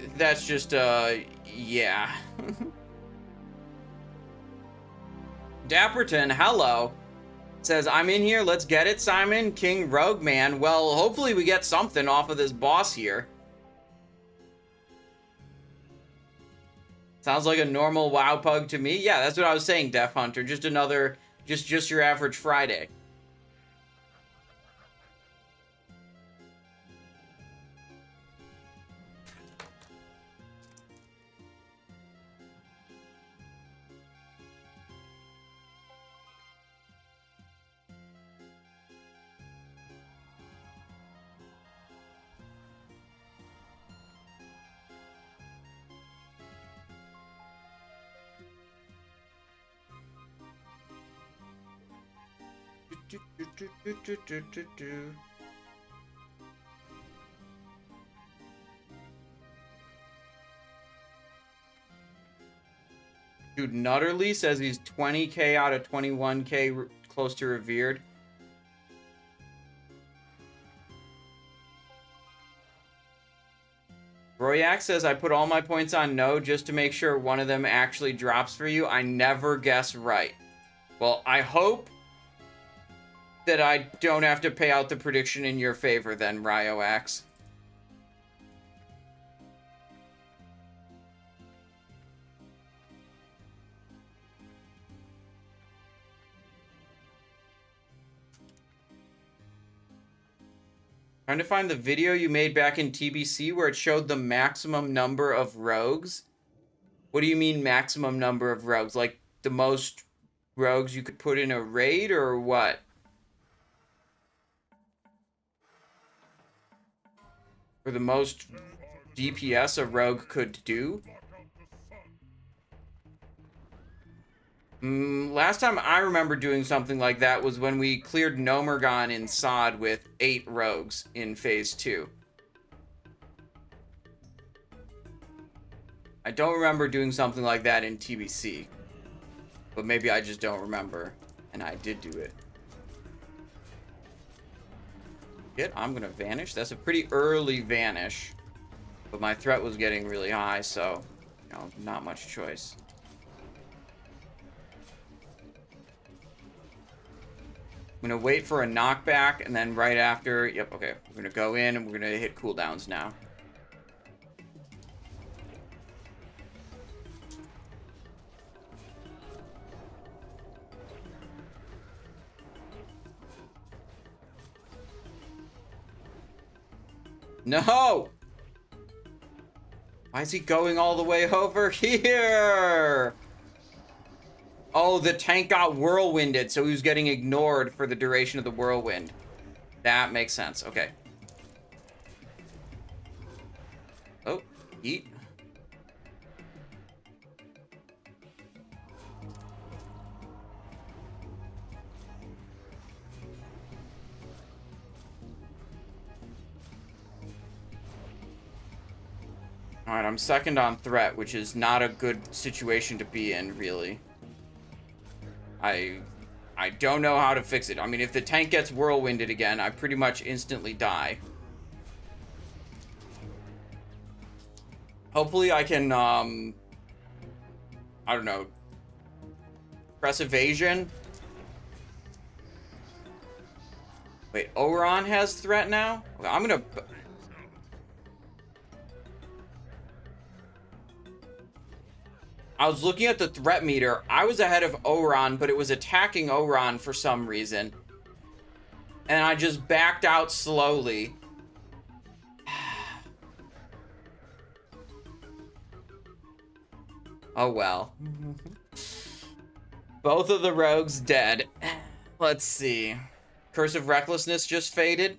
Dapperton, hello. Says, I'm in here, let's get it, Simon. King Rogue Man. Well, hopefully we get something off of this boss here. Sounds like a normal WoW pug to me. Yeah, that's what I was saying, Def Hunter. Just another, just your average Friday. Dude, Nutterly says he's 20k out of 21k close to revered. Rajaxx says, I put all my points on no just to make sure one of them actually drops for you. I never guess right. Well, I hope that I don't have to pay out the prediction in your favor then, Rajaxx. Trying to find the video you made back in TBC where it showed the maximum number of rogues. What do you mean maximum number of rogues? Like the most rogues you could put in a raid or what? Or the most DPS a rogue could do? Last time I remember doing something like that was when we cleared Nomergon in Sod with 8 rogues in Phase 2. I don't remember doing something like that in TBC. But maybe I just don't remember. And I did do it. I'm gonna vanish. That's a pretty early vanish. But my threat was getting really high, so, you know, not much choice. I'm gonna wait for a knockback, and then right after, yep, okay. We're gonna go in, and we're gonna hit cooldowns now. No! Why is he going all the way over here? Oh, the tank got whirlwinded, so he was getting ignored for the duration of the whirlwind. That makes sense. Okay. Oh, eat. Alright, I'm second on threat, which is not a good situation to be in, really. I don't know how to fix it. I mean, if the tank gets whirlwinded again, I pretty much instantly die. Hopefully I can, I don't know, press evasion. Wait, Oran has threat now? Okay, I'm gonna... I was looking at the threat meter. I was ahead of Oran, but it was attacking Oran for some reason. And I just backed out slowly. Oh well. Both of the rogues dead. Let's see. Curse of Recklessness just faded.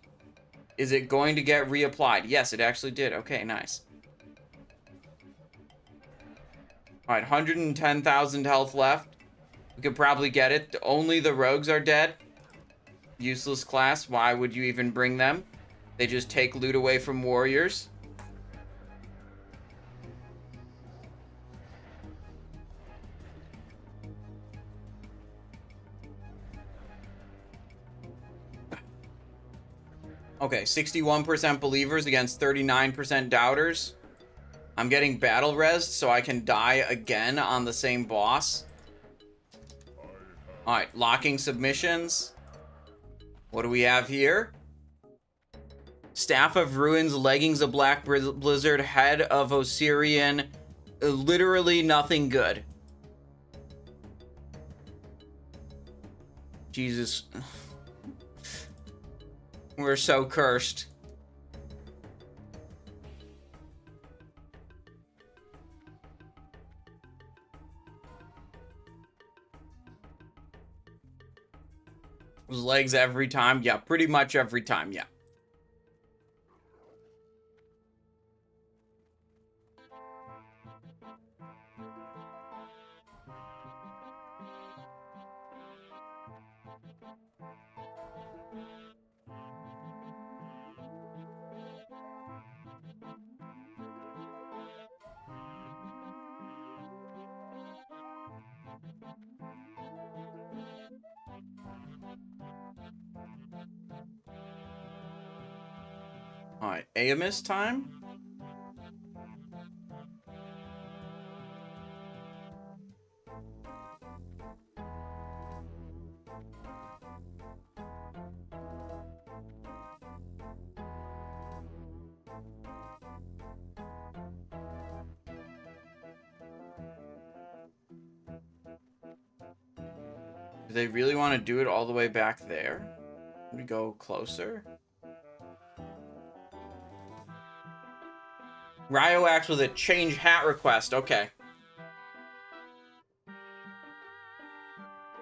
Is it going to get reapplied? Yes, it actually did. Okay, nice. Alright, 110,000 health left. We could probably get it. Only the rogues are dead. Useless class. Why would you even bring them? They just take loot away from warriors. Okay, 61% believers against 39% doubters. I'm getting battle res so I can die again on the same boss. Alright, locking submissions. What do we have here? Staff of Ruins, Leggings of Black Blizzard, Head of Ossirian. Literally nothing good. Jesus. We're so cursed. Legs every time? Yeah, pretty much every time, yeah. Alright, Ayamiss time? Do they really want to do it all the way back there? Can we go closer? Rajaxx with a change hat request. Okay.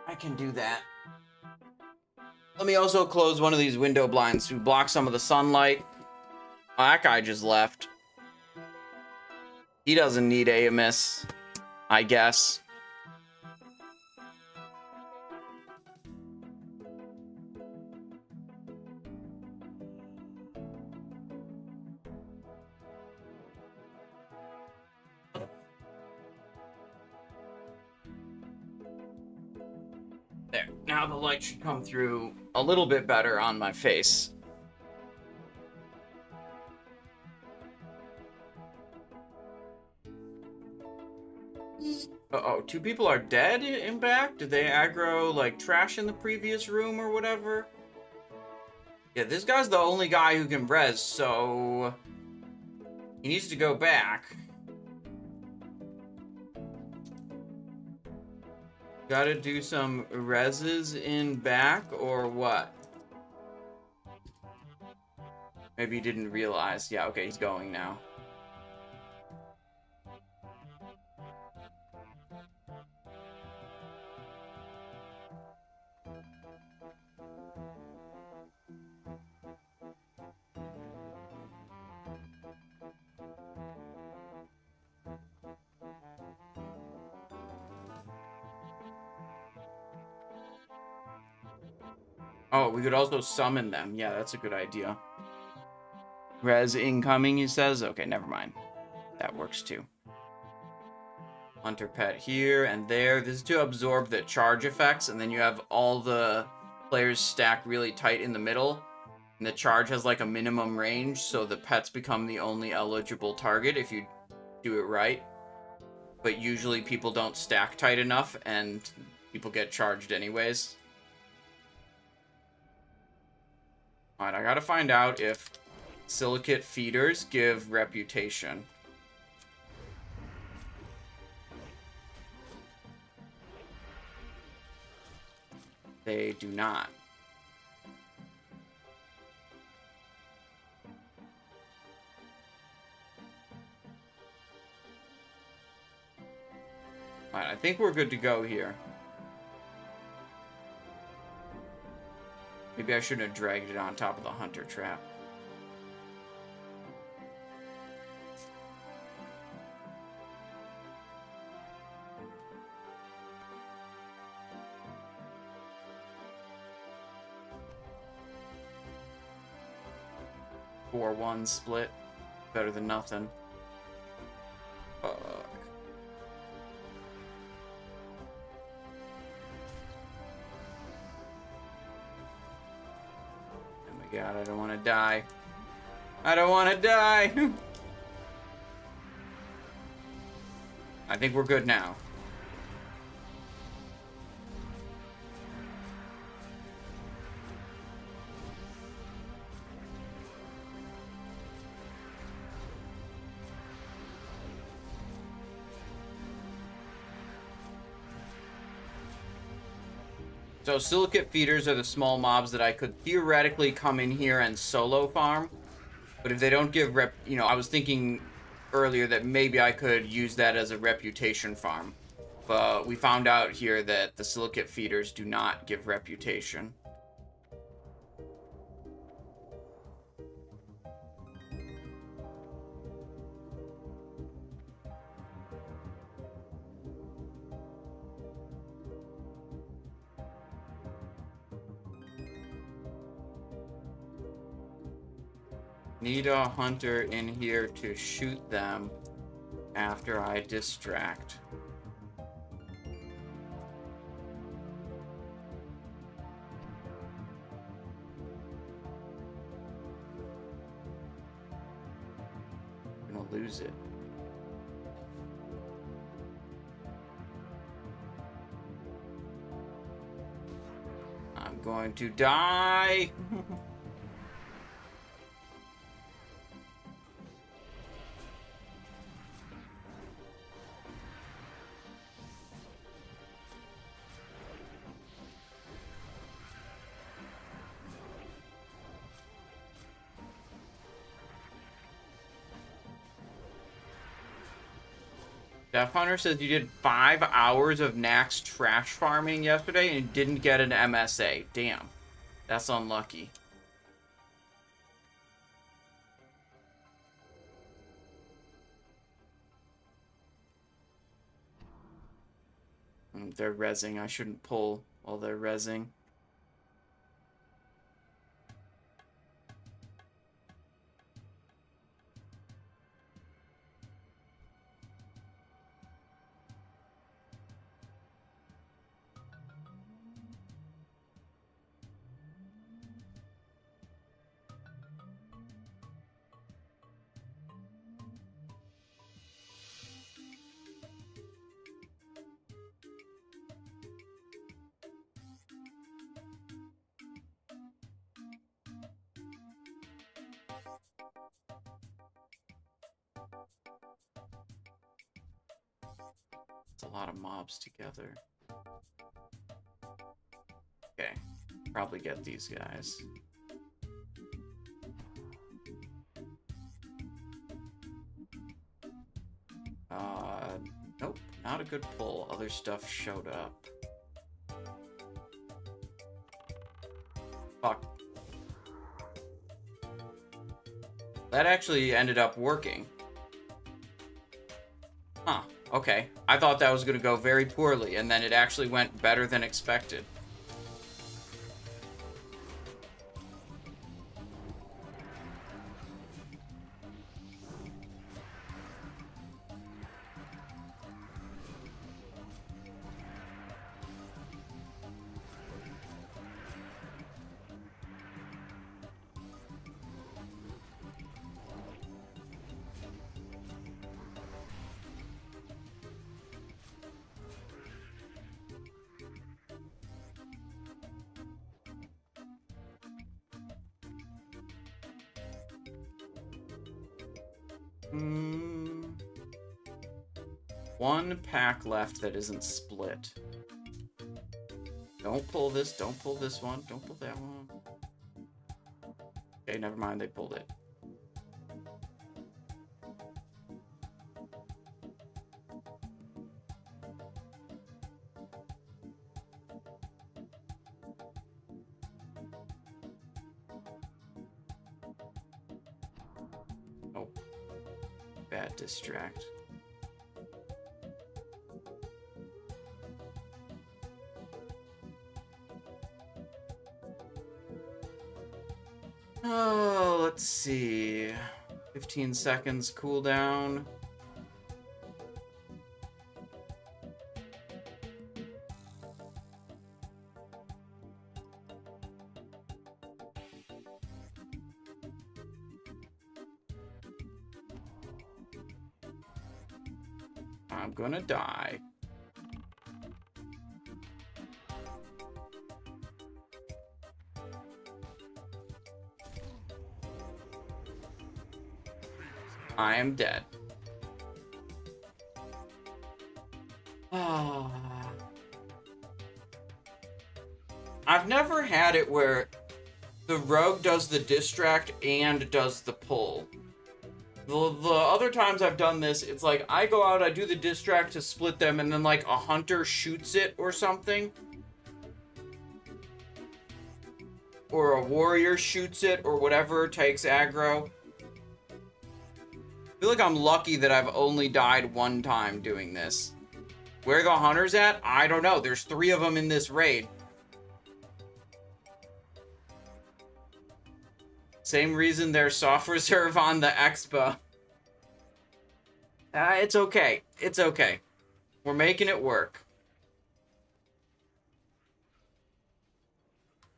I can do that. Let me also close one of these window blinds to block some of the sunlight. Oh, that guy just left. He doesn't need Ayamiss, I guess. There. Now the light should come through a little bit better on my face. two people are dead in back? Did they aggro, like, trash in the previous room or whatever? Yeah, this guy's the only guy who can res, so... he needs to go back. Gotta do some reses in back, or what? Maybe he didn't realize. Yeah, okay, he's going now. Oh, we could also summon them. Yeah, that's a good idea. Res incoming, he says? Okay, never mind. That works too. Hunter pet here and there. This is to absorb the charge effects, and then you have all the players stacked really tight in the middle. And the charge has like a minimum range, so the pets become the only eligible target if you do it right. But usually people don't stack tight enough, and people get charged anyways. Alright, I gotta find out if silicate feeders give reputation. They do not. Alright, I think we're good to go here. Maybe I shouldn't have dragged it on top of the hunter trap. Four 4-1 split. Better than nothing. Fuck. Oh my god, I don't want to die. I don't want to die! I think we're good now. So silicate feeders are the small mobs that I could theoretically come in here and solo farm. But if they don't give I was thinking earlier that maybe I could use that as a reputation farm. But we found out here that the silicate feeders do not give reputation. Need a hunter in here to shoot them after I distract. I'm gonna lose it. I'm going to die. Death Hunter says you did 5 hours of Naxx trash farming yesterday and didn't get an MSA. Damn. That's unlucky. They're rezzing. I shouldn't pull while they're rezzing. It's a lot of mobs together. Okay, probably get these guys. Nope, not a good pull. Other stuff showed up. Fuck. That actually ended up working. Huh, okay. I thought that was gonna go very poorly, and then it actually went better than expected. One pack left that isn't split. Don't pull this, don't pull this one, don't pull that one. Okay, never mind, they pulled it. Oh. Bad distract. Oh, let's see. 15 seconds cooldown. I'm gonna die. I am dead. I've never had it where the rogue does the distract and does the pull. The other times I've done this, it's like I go out, I do the distract to split them, and then like a hunter shoots it or something. Or a warrior shoots it or whatever, takes aggro. I feel like I'm lucky that I've only died one time doing this. Where the hunter's at? I don't know. There's 3 of them in this raid. Same reason there's soft reserve on the expo. It's okay. It's okay. We're making it work.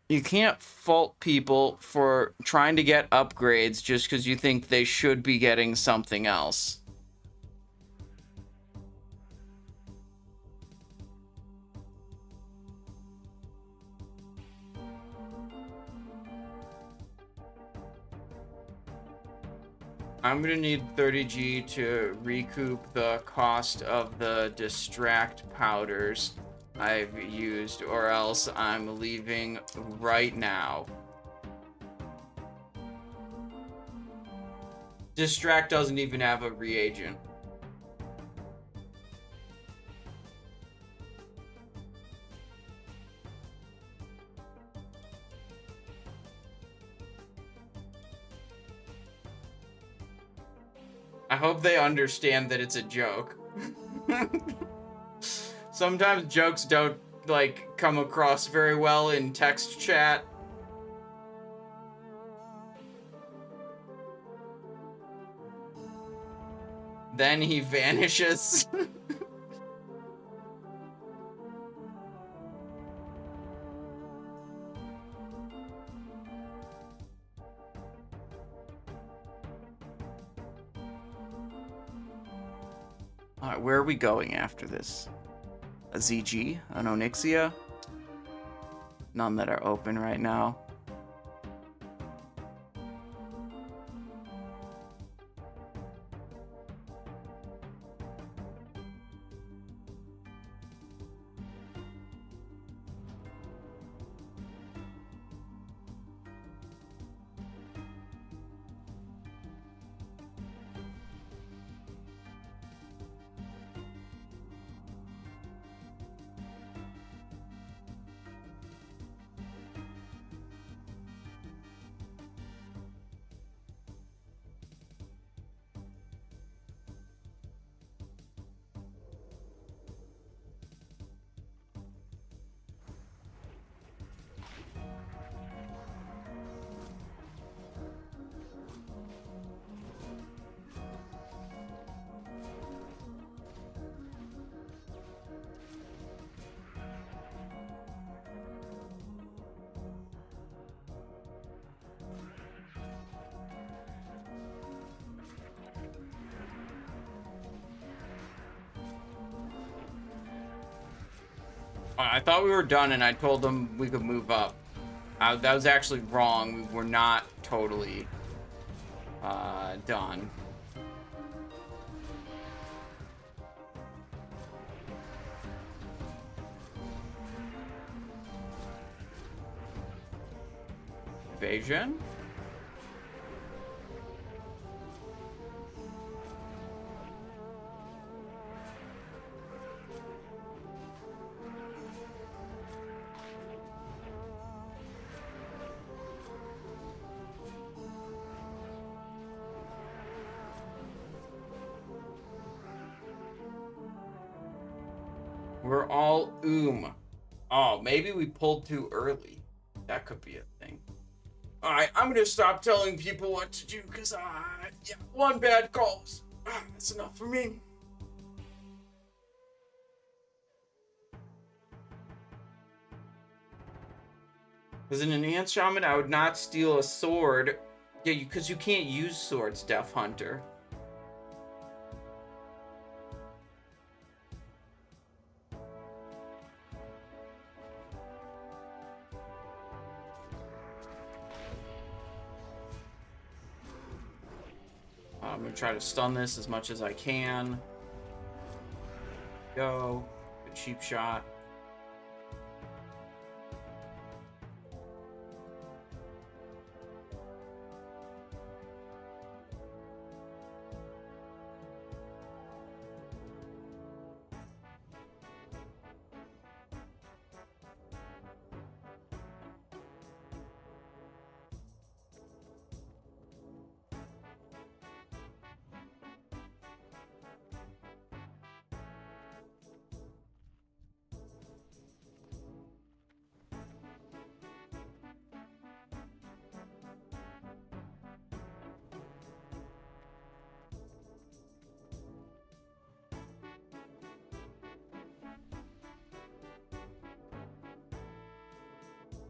You can't fault people for trying to get upgrades just because you think they should be getting something else. I'm gonna need 30G to recoup the cost of the distract powders I've used, or else I'm leaving right now. Distract doesn't even have a reagent. I hope they understand that it's a joke. Sometimes jokes don't, like, come across very well in text chat. Then he vanishes. Alright, where are we going after this? A ZG? An Onyxia? None that are open right now. I thought we were done, and I told them we could move up. That was actually wrong. We were not totally done. Invasion? We're all Oh, maybe we pulled too early. That could be a thing. Alright, I'm gonna stop telling people what to do, because, yeah, one bad call. That's enough for me. As an enhanced shaman, I would not steal a sword. Yeah, because you can't use swords, Deaf Hunter. I'm gonna try to stun this as much as I can. Go. Good cheap shot.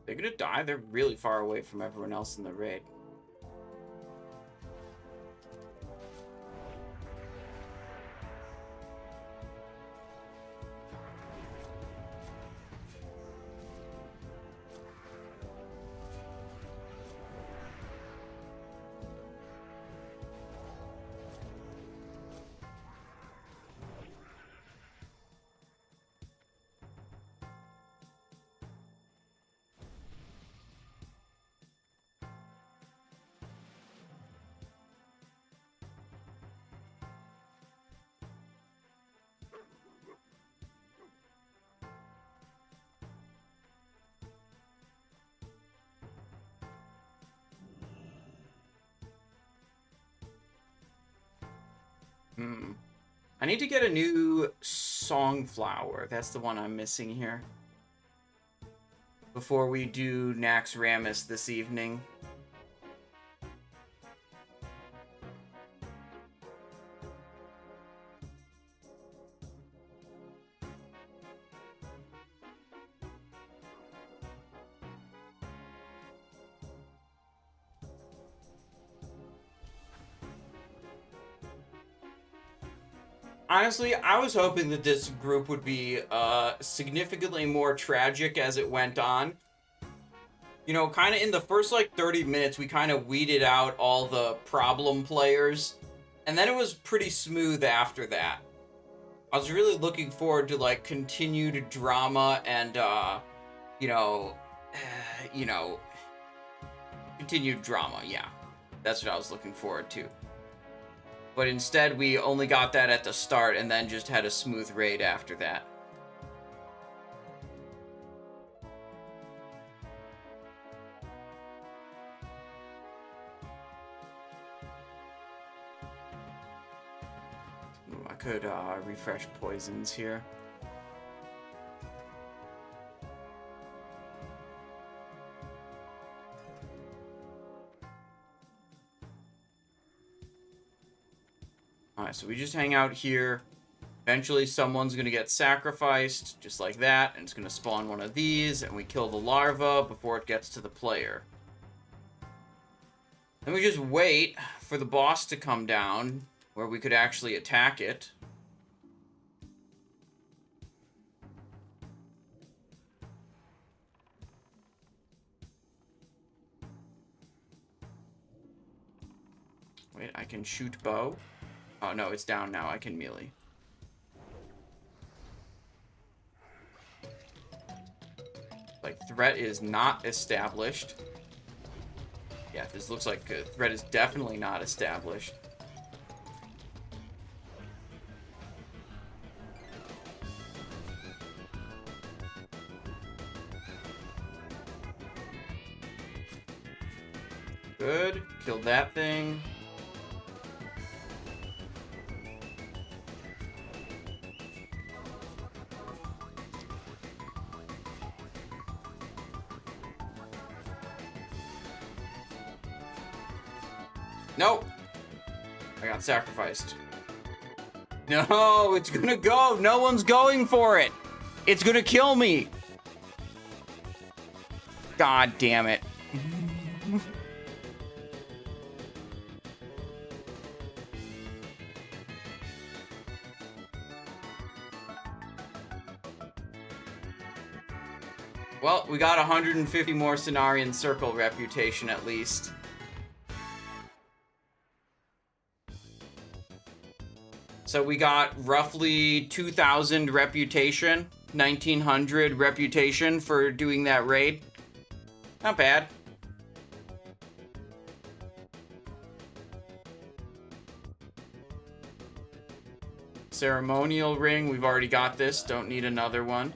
They're gonna die? They're really far away from everyone else in the raid. I need to get a new Songflower. That's the one I'm missing here. Before we do Naxxramas this evening. Honestly, I was hoping that this group would be significantly more tragic as it went on. You know, kind of in the first, like, 30 minutes, we kind of weeded out all the problem players. And then it was pretty smooth after that. I was really looking forward to, like, continued drama and, you know, continued drama, yeah. That's what I was looking forward to. But instead, we only got that at the start and then just had a smooth raid after that. Ooh, I could refresh poisons here. Alright, so we just hang out here. Eventually someone's going to get sacrificed, just like that, and it's going to spawn one of these, and we kill the larva before it gets to the player. Then we just wait for the boss to come down, where we could actually attack it. I can shoot bow. Oh, no, it's down now. I can melee. Like, threat is not established. Yeah, this looks like threat is definitely not established. Good. Killed that thing. Nope. I got sacrificed. No, it's gonna go. No one's going for it. It's gonna kill me. God damn it. Well, we got 150 more Cenarian Circle reputation at least. So we got roughly 2,000 reputation, 1,900 reputation for doing that raid. Not bad. Ceremonial ring, we've already got this, don't need another one.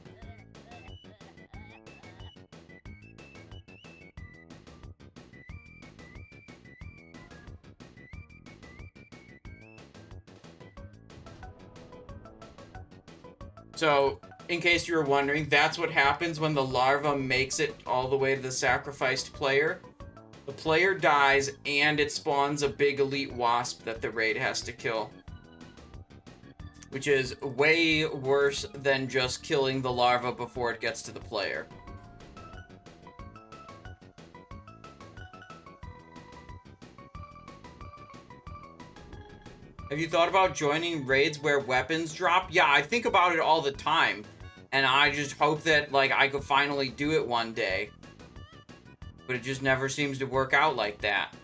So, in case you were wondering, that's what happens when the larva makes it all the way to the sacrificed player. The player dies, and it spawns a big elite wasp that the raid has to kill. Which is way worse than just killing the larva before it gets to the player. Have you thought about joining raids where weapons drop? Yeah, I think about it all the time. And I just hope that, like, I could finally do it one day. But it just never seems to work out like that.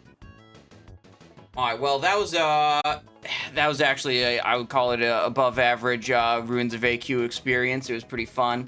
Alright, well, that was actually I would call it a above average Ruins of AQ experience. It was pretty fun.